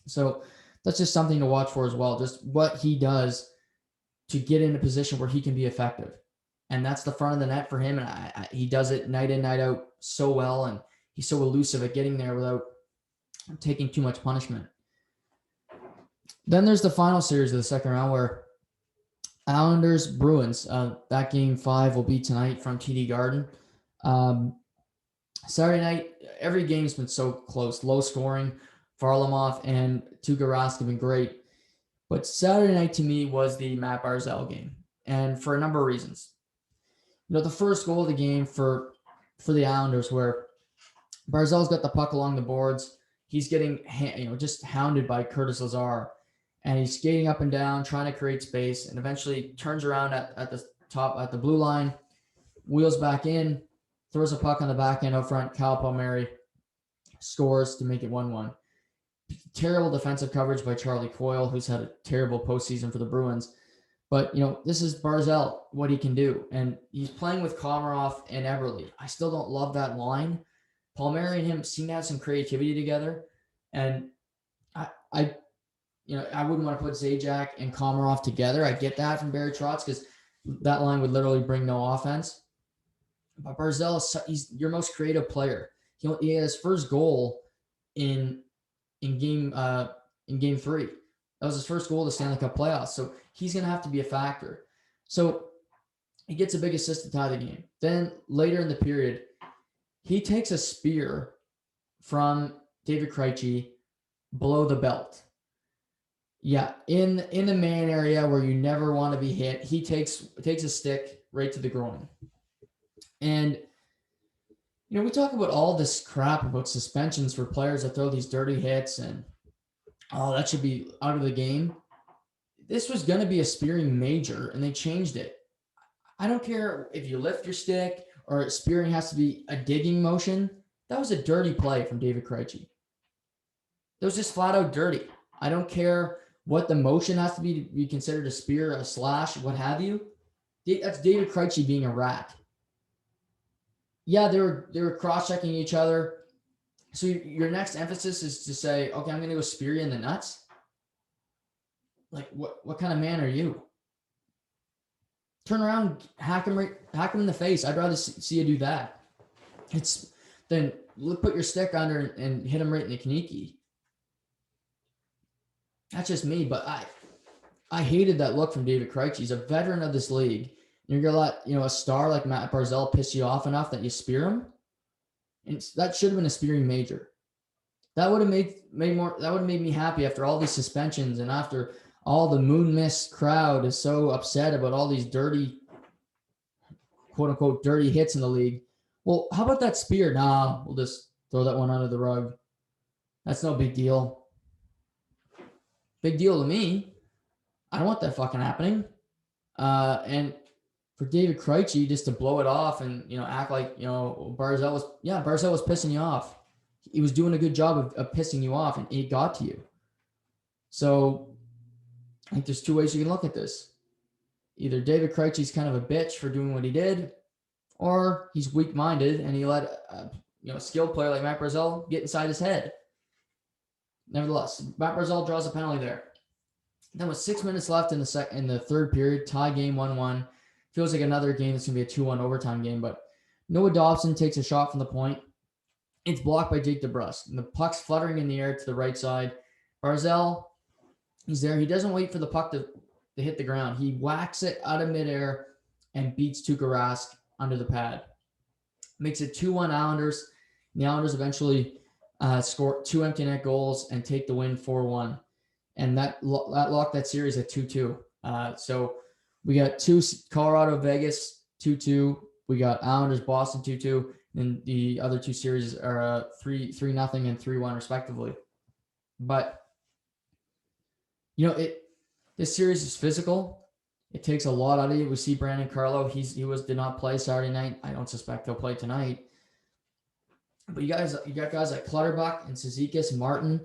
A: So that's just something to watch for as well, just what he does to get in a position where he can be effective. And that's the front of the net for him. And he does it night in, night out so well. And he's so elusive at getting there without taking too much punishment. Then there's the final series of the second round where Islanders, Bruins. That game 5 will be tonight from TD Garden. Saturday night, every game's been so close. Low scoring. Varlamov and Tuukka Rask have been great. But Saturday night to me was the Matt Barzal game. And for a number of reasons. The first goal of the game for the Islanders where Barzal's got the puck along the boards. He's getting just hounded by Curtis Lazar. And he's skating up and down, trying to create space, and eventually turns around at the top, at the blue line, wheels back in, throws a puck on the back end out front. Kyle Palmieri scores to make it 1-1. Terrible defensive coverage by Charlie Coyle, who's had a terrible postseason for the Bruins. But, this is Barzal, what he can do. And he's playing with Komarov and Eberle. I still don't love that line. Palmieri and him seem to have some creativity together. And I wouldn't want to put Zajac and Komarov together. I get that from Barry Trotz because that line would literally bring no offense. But Barzal, he's your most creative player. He had his first goal in game 3. That was his first goal of the Stanley Cup playoffs. So he's going to have to be a factor. So he gets a big assist to tie the game. Then later in the period, he takes a spear from David Krejci below the belt. Yeah, in the man area where you never want to be hit, he takes a stick right to the groin. And we talk about all this crap about suspensions for players that throw these dirty hits and that should be out of the game. This was going to be a spearing major, and they changed it. I don't care if you lift your stick or spearing has to be a digging motion. That was a dirty play from David Krejci. That was just flat out dirty. I don't care what the motion has to be considered a spear, a slash, what have you. That's David Krejci being a rat. Yeah, they were cross-checking each other. So your next emphasis is to say, okay, I'm going to go spear you in the nuts. Like, what kind of man are you? Turn around, hack him in the face. I'd rather see you do that. Then put your stick under and hit him right in the kaniki. That's just me, but I hated that look from David Krejci. He's a veteran of this league. You're gonna let a star like Matt Barzal piss you off enough that you spear him, and that should have been a spearing major. That would have made me happy after all these suspensions and after all the moon mist crowd is so upset about all these dirty, quote unquote, dirty hits in the league. Well, how about that spear? Nah, we'll just throw that one under the rug. That's no big deal. Big deal to me. I don't want that fucking happening. And for David Krejci just to blow it off and act like Barzal was pissing you off. He was doing a good job of pissing you off, and it got to you. So I think there's two ways you can look at this. Either David Krejci's kind of a bitch for doing what he did, or he's weak-minded and he let a skilled player like Matt Barzal get inside his head. Nevertheless, Matt Barzal draws a penalty there. Then with 6 minutes left in the third period, tie game 1-1. Feels like another game that's going to be a 2-1 overtime game, but Noah Dobson takes a shot from the point. It's blocked by Jake DeBrusk, and the puck's fluttering in the air to the right side. Barzal, he's there. He doesn't wait for the puck to hit the ground. He whacks it out of midair and beats Tuukka Rask under the pad. Makes it 2-1 Islanders. The Islanders eventually score 2 empty net goals and take the win 4-1. And that locked that series at 2-2. So we got Colorado, Vegas, 2-2. We got Islanders, Boston, 2-2. And the other two series are 3-0 and 3-1 respectively. But, this series is physical. It takes a lot out of you. We see Brandon Carlo. He did not play Saturday night. I don't suspect he'll play tonight. But you got guys like Clutterbuck and Cizikas, Martin.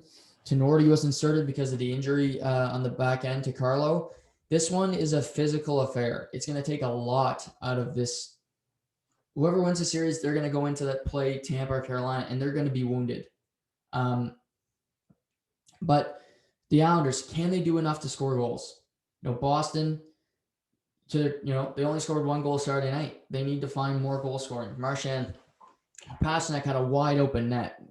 A: Tenorti was inserted because of the injury on the back end to Carlo. This one is a physical affair. It's going to take a lot out of this. Whoever wins the series, they're going to go into that play Tampa or Carolina, and they're going to be wounded. But the Islanders, can they do enough to score goals? Boston, they only scored 1 goal Saturday night. They need to find more goal scoring. Marchand, Pasternak had a wide open net,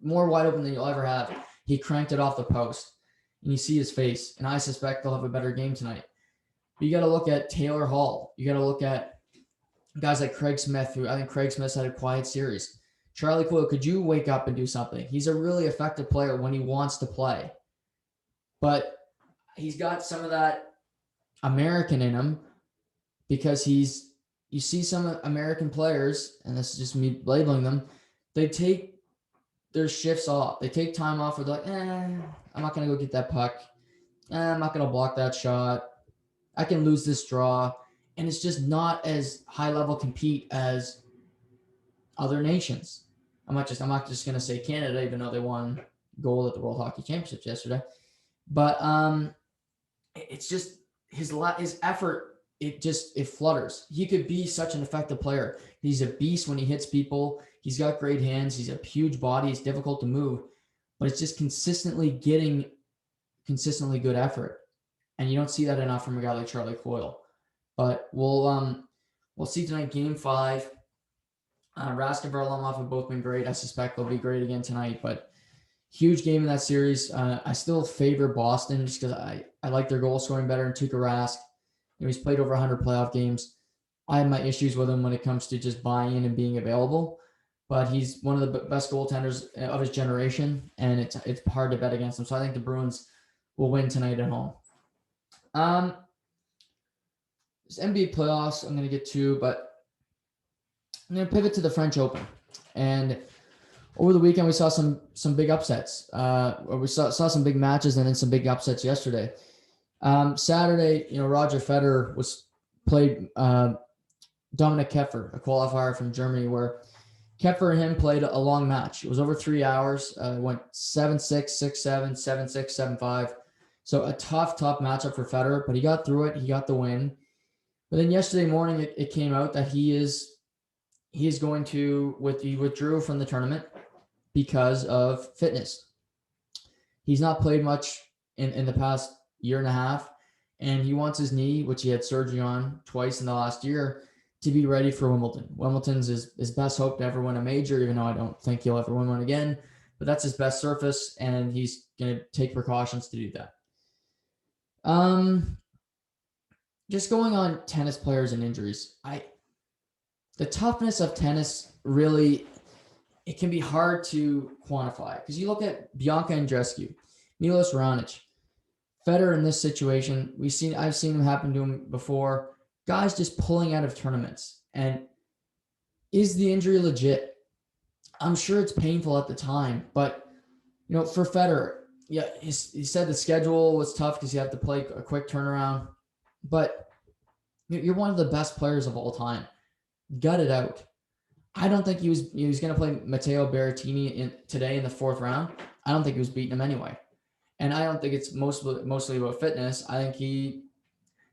A: more wide open than you'll ever have. He cranked it off the post, and you see his face, and I suspect they'll have a better game tonight. But you got to look at Taylor Hall. You got to look at guys like Craig Smith, who I think Craig Smith's had a quiet series. Charlie Coyle, could you wake up and do something? He's a really effective player when he wants to play. But he's got some of that American in him because you see some American players, and this is just me labeling them, they take their shifts off. They take time off. They're like, I'm not going to go get that puck. I'm not going to block that shot. I can lose this draw. And it's just not as high level compete as other nations. I'm not just going to say Canada, even though they won gold at the World Hockey Championships yesterday. But it's just his effort. It flutters. He could be such an effective player. He's a beast when he hits people. He's got great hands. He's a huge body. It's difficult to move, but it's just consistently getting consistently good effort. And you don't see that enough from a guy like Charlie Coyle. But we'll see tonight, Game 5. Rask and Varlamov have both been great. I suspect they'll be great again tonight. But huge game in that series. I still favor Boston just because I like their goal scoring better than Tuukka Rask. He's played over 100 playoff games. I have my issues with him when it comes to just buying in and being available. But he's one of the best goaltenders of his generation, and it's hard to bet against him. So I think the Bruins will win tonight at home. This NBA playoffs, I'm going to get to, but I'm going to pivot to the French Open. And over the weekend, we saw some big upsets. We saw some big matches and then some big upsets yesterday. Saturday, Roger Federer played Dominic Koepfer, a qualifier from Germany, where Koepfer and him played a long match. It was over 3 hours. It went 7-6, 6-7, 7-6, 7-5. So a tough matchup for Federer, but he got through it. He got the win. But then yesterday morning, it came out that he withdrew from the tournament because of fitness. He's not played much in the past year and a half, and he wants his knee, which he had surgery on twice in the last year, to be ready for Wimbledon. Wimbledon's his best hope to ever win a major, even though I don't think he'll ever win one again. But that's his best surface, and he's going to take precautions to do that. Just going on tennis players and injuries. The toughness of tennis really, it can be hard to quantify because you look at Bianca Andreescu, Milos Raonic, Federer in this situation. I've seen them happen to him before. Guys just pulling out of tournaments. And is the injury legit? I'm sure it's painful at the time, but for Federer, yeah, he said the schedule was tough because you have to play a quick turnaround. But you're one of the best players of all time. Gut it out. I don't think he was going to play Matteo Berrettini today in the 4th round. I don't think he was beating him anyway. And I don't think it's mostly about fitness. I think he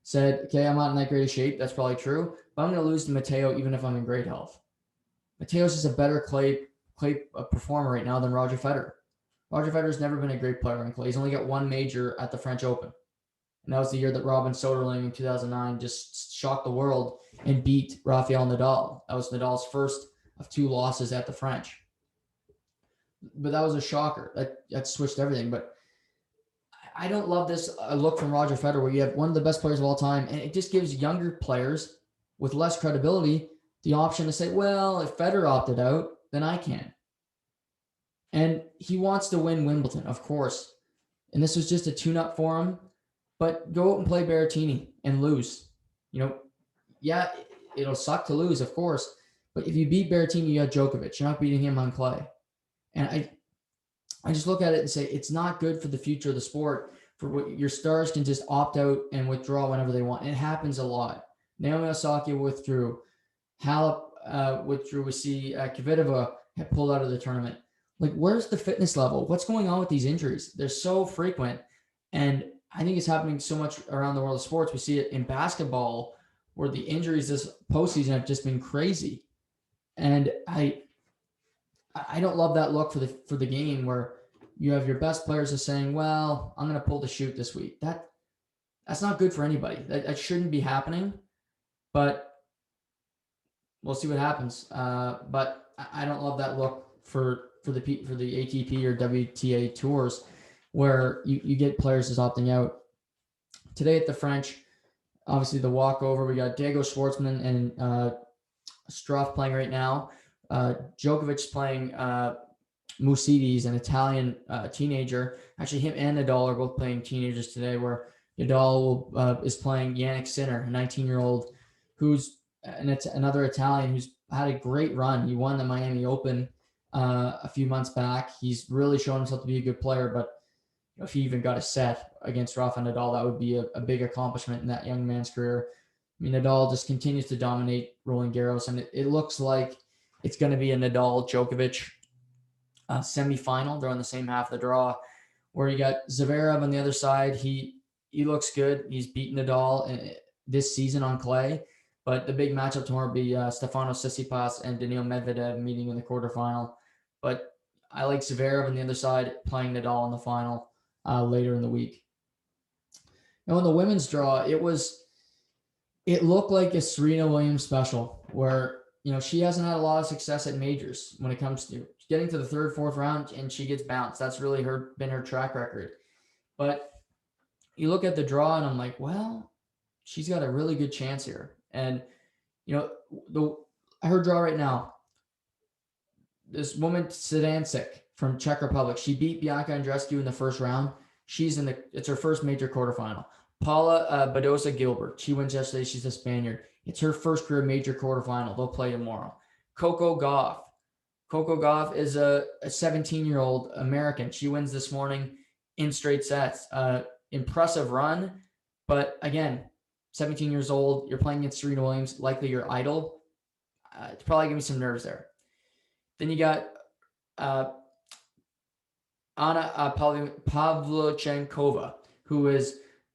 A: said, okay, I'm not in that great of shape. That's probably true. But I'm going to lose to Matteo even if I'm in great health. Matteo's just a better clay performer right now than Roger Federer. Roger Federer's never been a great player on clay. He's only got one major at the French Open. And that was the year that Robin Soderling in 2009 just shocked the world and beat Rafael Nadal. That was Nadal's first of 2 losses at the French. But that was a shocker. That switched everything. But I don't love this look from Roger Federer where you have one of the best players of all time, and it just gives younger players with less credibility the option to say, well, if Federer opted out, then I can. And he wants to win Wimbledon, of course. And this was just a tune-up for him. But go out and play Berrettini and lose. Yeah, it'll suck to lose, of course. But if you beat Berrettini, you got Djokovic. You're not beating him on clay. And I just look at it and say it's not good for the future of the sport for what your stars can just opt out and withdraw whenever they want. It happens a lot. Naomi Osaka withdrew. Halep withdrew. We see Kvitova had pulled out of the tournament. Where's the fitness level? What's going on with these injuries? They're so frequent. And I think it's happening so much around the world of sports. We see it in basketball where the injuries this postseason have just been crazy. And I don't love that look for the game where you have your best players just saying, well, I'm going to pull the chute this week. That's not good for anybody. That shouldn't be happening, but we'll see what happens. But I don't love that look for the ATP or WTA tours where you get players just opting out. Today at the French, obviously the walkover, we got Diego Schwartzman and Struff playing right now. Djokovic's playing Musidis, an Italian teenager. Actually, him and Nadal are both playing teenagers today, where Nadal is playing Yannick Sinner, a 19-year-old who's another Italian who's had a great run. He won the Miami Open a few months back. He's really shown himself to be a good player, but if he even got a set against Rafa Nadal, that would be a big accomplishment in that young man's career. I mean, Nadal just continues to dominate Roland Garros, and it looks like it's going to be a Nadal-Djokovic semifinal. They're on the same half of the draw, where you got Zverev on the other side. He looks good. He's beaten Nadal this season on clay, but the big matchup tomorrow will be Stefanos Tsitsipas and Daniil Medvedev meeting in the quarterfinal. But I like Zverev on the other side playing Nadal in the final later in the week. And on the women's draw, it looked like a Serena Williams special where, she hasn't had a lot of success at majors when it comes to getting to the third, fourth round, and she gets bounced. That's really been her track record. But you look at the draw, and I'm like, well, she's got a really good chance here. And her draw right now, this woman Sedancic from Czech Republic, she beat Bianca Andreescu in the first round. It's her first major quarterfinal. Paula Badosa Gilbert, she wins yesterday. She's a Spaniard. It's her first career major quarterfinal. They'll play tomorrow. Coco Gauff. Coco Gauff is a 17-year-old American. She wins this morning in straight sets. Impressive run, but again, 17 years old. You're playing against Serena Williams, likely your idol. It's probably giving me some nerves there. Then you got Anna Pavlyuchenkova,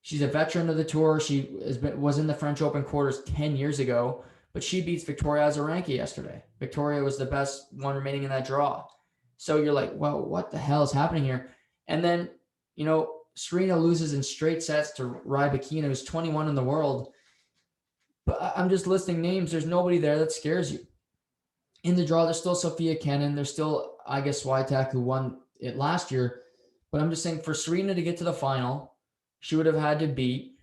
A: she's a veteran of the tour. She was in the French Open quarters 10 years ago, but she beats Victoria Azarenka yesterday. Victoria was the best one remaining in that draw. So you're like, well, what the hell is happening here? And then, Serena loses in straight sets to Rybakina, who's 21 in the world. But I'm just listing names. There's nobody there that scares you. In the draw, there's still Sofia Kenin. There's still Iga Swiatek, who won it last year. But I'm just saying, for Serena to get to the final, she would have had to beat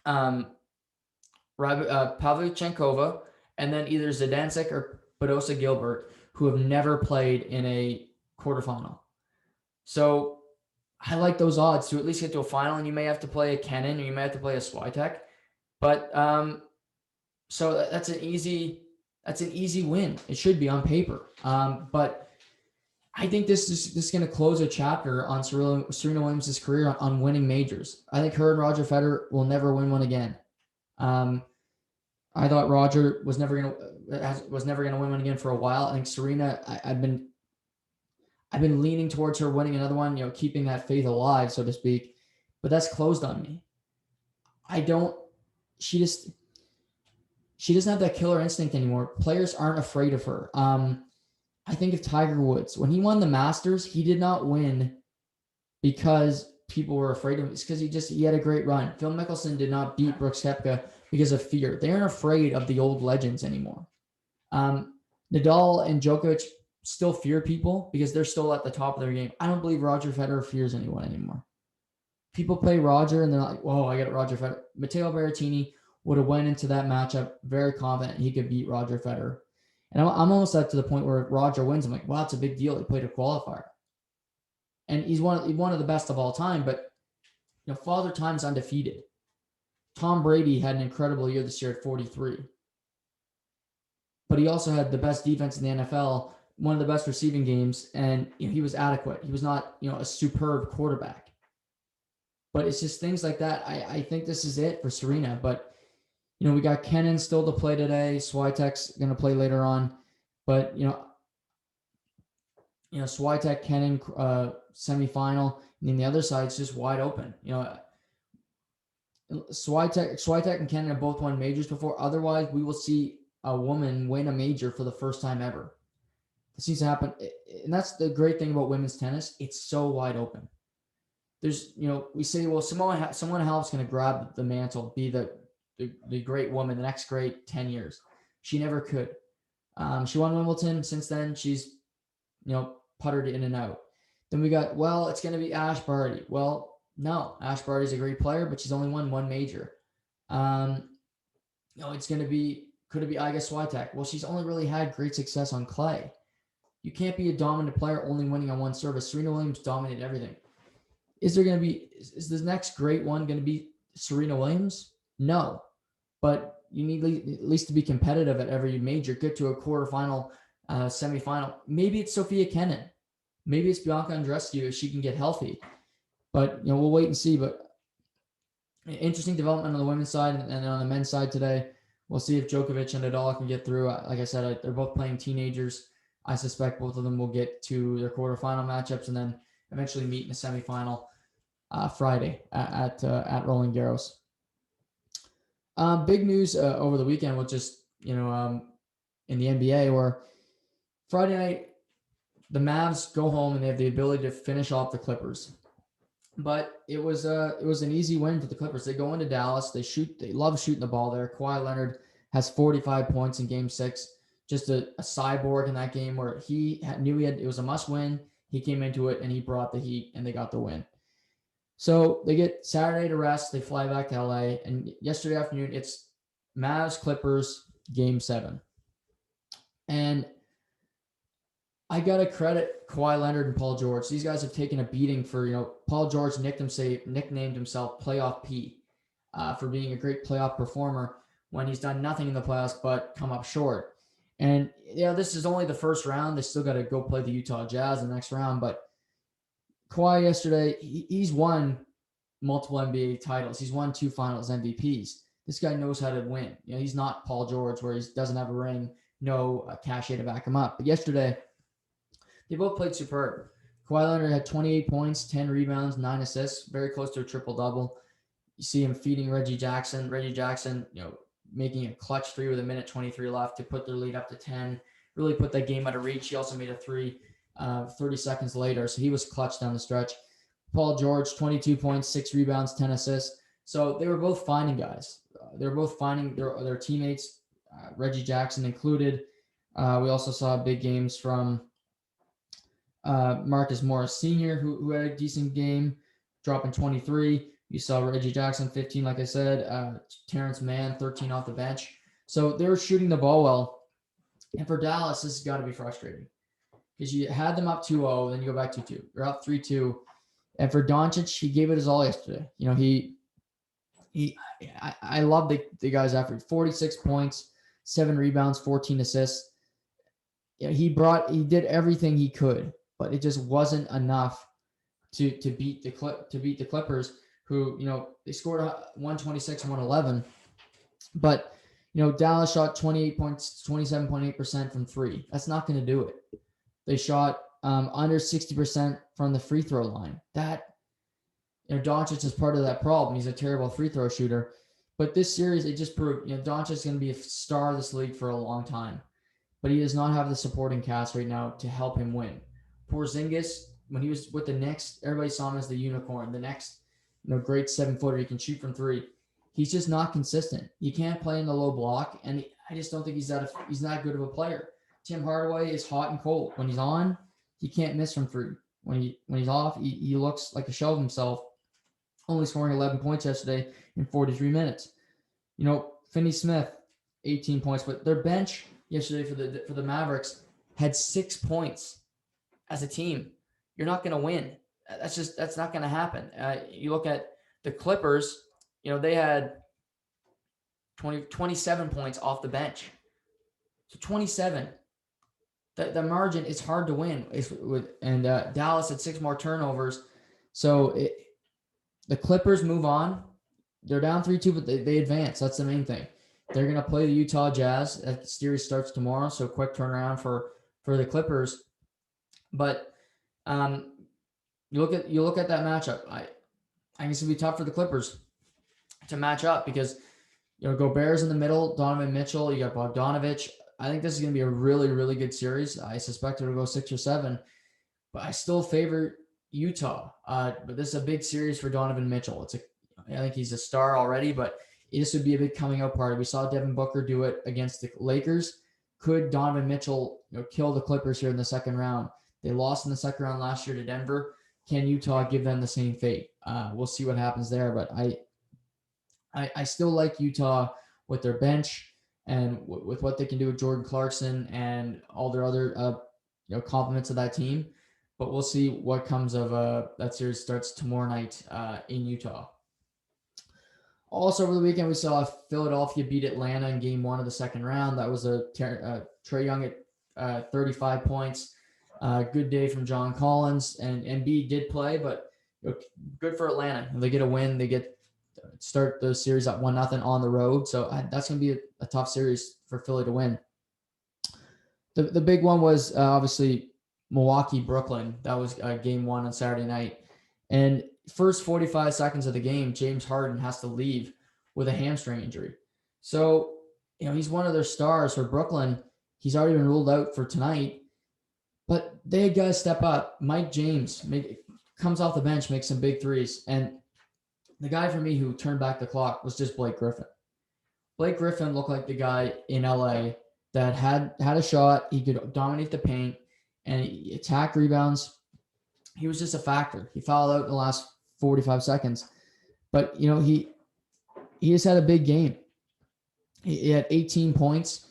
A: Pavlyuchenkova and then either Zidansek or Badosa Gilbert, who have never played in a quarterfinal. So I like those odds to at least get to a final, and you may have to play a Kenin or you may have to play a Swiatek. But so that's an easy win. It should be on paper. But I think this is going to close a chapter on Serena Williams' career on winning majors. I think her and Roger Federer will never win one again. I thought Roger was never going to win one again for a while. I think Serena, I've been leaning towards her winning another one, keeping that faith alive, so to speak. But that's closed on me. She doesn't have that killer instinct anymore. Players aren't afraid of her. I think of Tiger Woods. When he won the Masters, he did not win because people were afraid of him. It's because he had a great run. Phil Mickelson did not beat Brooks Koepka because of fear. They aren't afraid of the old legends anymore. Nadal and Djokovic still fear people because they're still at the top of their game. I don't believe Roger Federer fears anyone anymore. People play Roger and they're like, whoa, I got Roger Federer. Matteo Berrettini would have went into that matchup very confident he could beat Roger Federer. And I'm almost up to the point where Roger wins. I'm like, wow, it's a big deal. He played a qualifier. And he's one of the best of all time, but Father Time's undefeated. Tom Brady had an incredible year this year at 43. But he also had the best defense in the NFL, one of the best receiving games, and he was adequate. He was not, a superb quarterback. But it's just things like that. I think this is it for Serena. But we got Kenin still to play today. Swiatek's going to play later on. But, Swiatek, Kenin, semifinal. And then the other side is just wide open. Swiatek and Kenin have both won majors before. Otherwise, we will see a woman win a major for the first time ever. This needs to happen. And that's the great thing about women's tennis. It's so wide open. There's, we say, well, Simone Halep's going to grab the mantle, be the great woman, the next great 10 years. She never could. She won Wimbledon. Since then, she's, puttered in and out. Then we got, well, it's going to be Ash Barty. Well, no, Ash Barty's a great player, but she's only won one major. It's going to be, could it be Iga Swiatek? Well, she's only really had great success on clay. You can't be a dominant player only winning on one service. Serena Williams dominated everything. Is the next great one going to be Serena Williams? No. But you need at least to be competitive at every major, get to a quarterfinal, semifinal. Maybe it's Sofia Kenin. Maybe it's Bianca Andreescu if she can get healthy. But, we'll wait and see. But interesting development on the women's side and on the men's side today. We'll see if Djokovic and Nadal can get through. Like I said, they're both playing teenagers. I suspect both of them will get to their quarterfinal matchups and then eventually meet in the semifinal Friday at Roland Garros. Big news over the weekend was just, in the NBA where Friday night, the Mavs go home and they have the ability to finish off the Clippers. but it was an easy win for the Clippers. They go into Dallas. They love shooting the ball there. Kawhi Leonard has 45 points in Game 6. Just a cyborg in that game where knew it was a must win. He came into it and he brought the heat and they got the win. So they get Saturday to rest. They fly back to LA. And yesterday afternoon, it's Mavs Clippers Game 7. And I got to credit Kawhi Leonard and Paul George. These guys have taken a beating for, Paul George nicknamed himself Playoff P for being a great playoff performer when he's done nothing in the playoffs but come up short. And, this is only the first round. They still got to go play the Utah Jazz in the next round. But Kawhi yesterday, he's won multiple NBA titles. He's won 2 finals MVPs. This guy knows how to win. He's not Paul George where he doesn't have a ring, no cachet to back him up. But yesterday, they both played superb. Kawhi Leonard had 28 points, 10 rebounds, 9 assists, very close to a triple-double. You see him feeding Reggie Jackson. Reggie Jackson, making a clutch 3 with 1:23 left to put their lead up to 10. Really put that game out of reach. He also made a 3 30 seconds later, so he was clutch down the stretch. Paul George, 22 points, 6 rebounds, 10 assists. So they were both finding guys. They were both finding their teammates, Reggie Jackson included. We also saw big games from Marcus Morris Sr., who had a decent game, dropping 23. You saw Reggie Jackson, 15, like I said. Terrence Mann, 13 off the bench. So they were shooting the ball well. And for Dallas, this has got to be frustrating because you had them up 2-0, then you go back 2-2. You're up 3-2. And for Doncic, he gave it his all yesterday. I love the guy's effort. 46 points, 7 rebounds, 14 assists. He did everything he could, but it just wasn't enough to beat the Clippers, who they scored 126 and 111, but Dallas shot 28 points, 27.8% from 3. That's not going to do it. They shot under 60% from the free throw line. That Doncic is part of that problem. He's a terrible free throw shooter. But this series, it just proved, Doncic is going to be a star of this league for a long time. But he does not have the supporting cast right now to help him win. Porzingis, when he was with the Knicks, everybody saw him as the unicorn, the next great 7-footer. He can shoot from 3. He's just not consistent. He can't play in the low block, and I just don't think he's that good of a player. Tim Hardaway is hot and cold. When he's on, he can't miss from 3. When he's off, he looks like a shell of himself, only scoring 11 points yesterday in 43 minutes. Finney-Smith, 18 points, but their bench yesterday for the Mavericks had 6 points as a team. You're not going to win. That's not going to happen. You look at the Clippers, they had 27 points off the bench. So 27. The margin is hard to win. And Dallas had 6 more turnovers. So the Clippers move on. They're down 3-2, but they advance. That's the main thing. They're going to play the Utah Jazz. That series starts tomorrow, so quick turnaround for the Clippers. But you look at that matchup. I think it's going to be tough for the Clippers to match up because Gobert's in the middle, Donovan Mitchell, you got Bogdanovich. I think this is going to be a really, really good series. I suspect it'll go 6 or 7, but I still favor Utah. But this is a big series for Donovan Mitchell. I think he's a star already, but this would be a big coming out party. We saw Devin Booker do it against the Lakers. Could Donovan Mitchell kill the Clippers here in the second round? They lost in the second round last year to Denver. Can Utah give them the same fate? We'll see what happens there, but I still like Utah with their bench and with what they can do with Jordan Clarkson and all their other compliments of that team. But we'll see what comes of that series. Starts tomorrow night in Utah. Also over the weekend, we saw Philadelphia beat Atlanta in Game 1 of the second round. That was Trae Young at 35 points. Good day from John Collins, and Embiid did play, but good for Atlanta. If they get a win, they start the series at 1-0 on the road. So that's going to be a tough series for Philly to win. The big one was obviously Milwaukee-Brooklyn. That was Game 1 on Saturday night. And first 45 seconds of the game, James Harden has to leave with a hamstring injury. So, he's one of their stars for Brooklyn. He's already been ruled out for tonight. But they had guys step up. Mike James comes off the bench, makes some big threes. And the guy for me who turned back the clock was just Blake Griffin. Blake Griffin looked like the guy in LA that had a shot. He could dominate the paint and attack rebounds. He was just a factor. He fouled out in the last 45 seconds. But, he just had a big game. He had 18 points,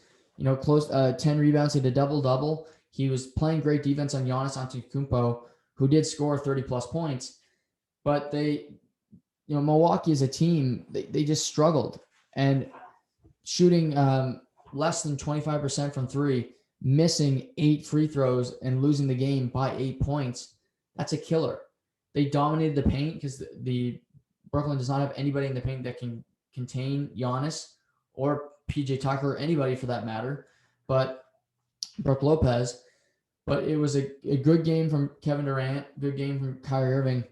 A: close 10 rebounds. He had a double-double. He was playing great defense on Giannis Antetokounmpo, who did score 30-plus points. But Milwaukee as a team, they just struggled. And shooting less than 25% from three, missing 8 free throws, and losing the game by 8 points, that's a killer. They dominated the paint because the Brooklyn does not have anybody in the paint that can contain Giannis or PJ Tucker or anybody for that matter, but Brook Lopez. But it was a good game from Kevin Durant, good game from Kyrie Irving.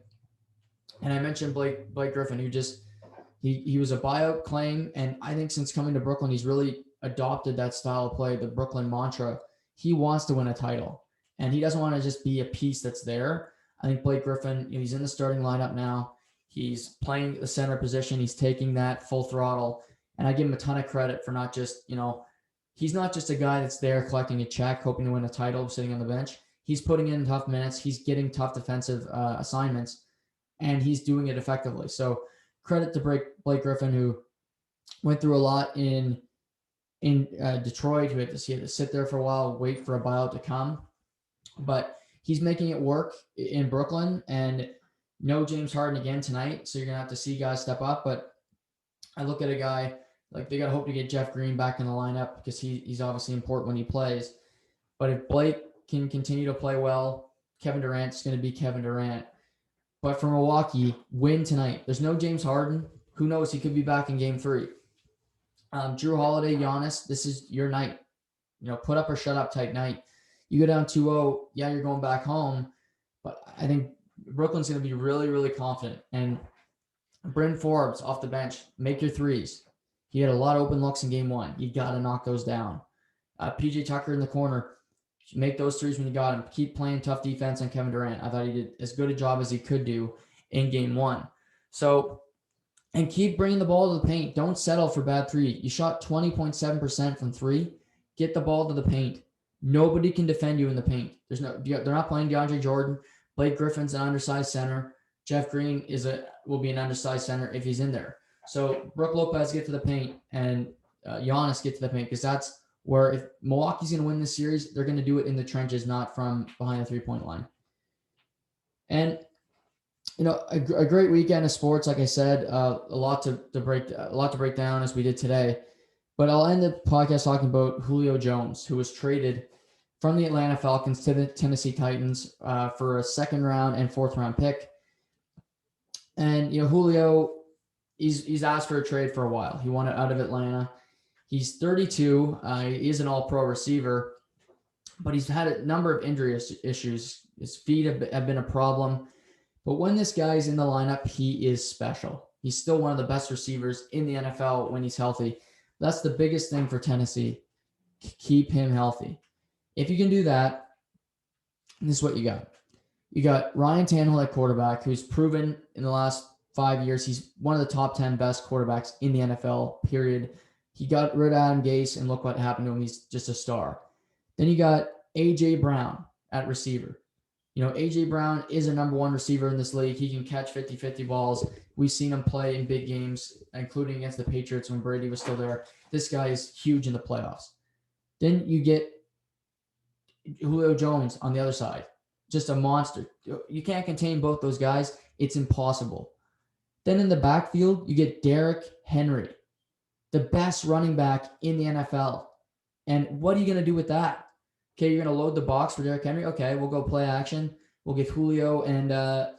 A: And I mentioned Blake Griffin, who just he was a buyout claim, and I think since coming to Brooklyn, he's really adopted that style of play, the Brooklyn mantra. He wants to win a title, and he doesn't want to just be a piece that's there. I think Blake Griffin, he's in the starting lineup now. He's playing the center position. He's taking that full throttle, and I give him a ton of credit for not just, he's not just a guy that's there collecting a check, hoping to win a title, sitting on the bench. He's putting in tough minutes. He's getting tough defensive assignments, and he's doing it effectively. So credit to Blake Griffin, who went through a lot in Detroit, who had to sit there for a while, wait for a buyout to come. But he's making it work in Brooklyn, and no James Harden again tonight. So you're going to have to see guys step up. But I look at a guy, like they got to hope to get Jeff Green back in the lineup because he's obviously important when he plays. But if Blake can continue to play well, Kevin Durant's going to be Kevin Durant. But for Milwaukee, win tonight. There's no James Harden. Who knows? He could be back in game 3. Drew Holiday, Giannis, this is your night. Put up or shut up type night. You go down 2-0, yeah, you're going back home. But I think Brooklyn's going to be really, really confident. And Bryn Forbes off the bench, make your threes. He had a lot of open looks in game 1. You got to knock those down. PJ Tucker in the corner, make those threes when you got him. Keep playing tough defense on Kevin Durant. I thought he did as good a job as he could do in game 1. So, and keep bringing the ball to the paint. Don't settle for bad 3. You shot 20.7% from 3. Get the ball to the paint. Nobody can defend you in the paint. They're not playing DeAndre Jordan. Blake Griffin's an undersized center. Jeff Green will be an undersized center if he's in there. So Brook Lopez get to the paint and Giannis get to the paint, because that's where if Milwaukee's going to win this series, they're going to do it in the trenches, not from behind the 3-point line. And a great weekend of sports, like I said, a lot to break down as we did today. But I'll end the podcast talking about Julio Jones, who was traded from the Atlanta Falcons to the Tennessee Titans for a 2nd round and 4th round pick. And Julio, he's asked for a trade for a while. He wanted out of Atlanta. He's 32. He is an all-pro receiver, but he's had a number of injury issues. His feet have been a problem. But when this guy's in the lineup, he is special. He's still one of the best receivers in the NFL when he's healthy. That's the biggest thing for Tennessee. Keep him healthy. If you can do that, this is what you got. You got Ryan Tannehill at quarterback, who's proven in the last 5 years he's one of the top 10 best quarterbacks in the NFL, period. He got rid of Adam Gase, and look what happened to him. He's just a star. Then you got A.J. Brown at receiver. A.J. Brown is a number 1 receiver in this league. He can catch 50-50 balls. We've seen him play in big games, including against the Patriots when Brady was still there. This guy is huge in the playoffs. Then you get Julio Jones on the other side. Just a monster. You can't contain both those guys. It's impossible. Then in the backfield, you get Derrick Henry, the best running back in the NFL. And what are you going to do with that? Okay, you're going to load the box for Derrick Henry. Okay, we'll go play action. We'll get Julio and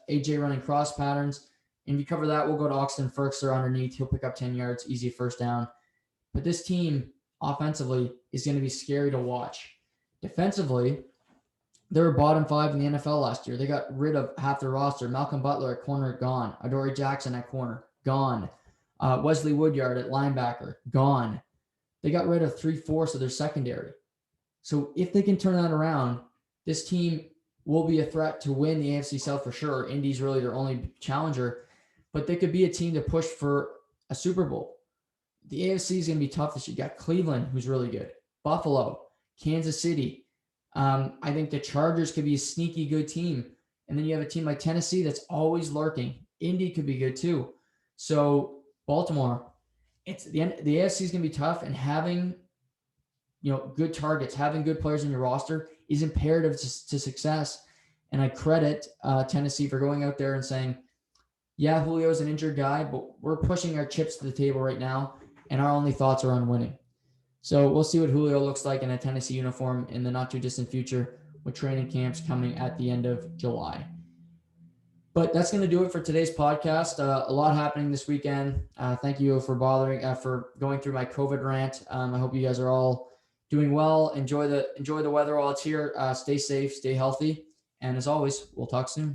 A: AJ running cross patterns. And if you cover that, we'll go to Austin Ferkser underneath. He'll pick up 10 yards, easy first down. But this team, offensively, is going to be scary to watch. Defensively, they were bottom 5 in the NFL last year. They got rid of half their roster. Malcolm Butler at corner, gone. Adoree Jackson at corner, gone. Wesley Woodyard at linebacker, gone. They got rid of 3/4 of their secondary. So if they can turn that around, this team will be a threat to win the AFC South for sure. Indy's really their only challenger, but they could be a team to push for a Super Bowl. The AFC is going to be tough this year. You got Cleveland, who's really good, Buffalo, Kansas City. I think the Chargers could be a sneaky good team. And then you have a team like Tennessee that's always lurking. Indy could be good too. So Baltimore, it's the AFC is going to be tough, and having good targets, having good players in your roster is imperative to success. And I credit Tennessee for going out there and saying, yeah, Julio's an injured guy, but we're pushing our chips to the table right now, and our only thoughts are on winning. So we'll see what Julio looks like in a Tennessee uniform in the not too distant future, with training camps coming at the end of July. But that's going to do it for today's podcast. A lot happening this weekend. Thank you for going through my COVID rant. I hope you guys are all doing well. Enjoy the weather while it's here. Stay safe, stay healthy. And as always, we'll talk soon.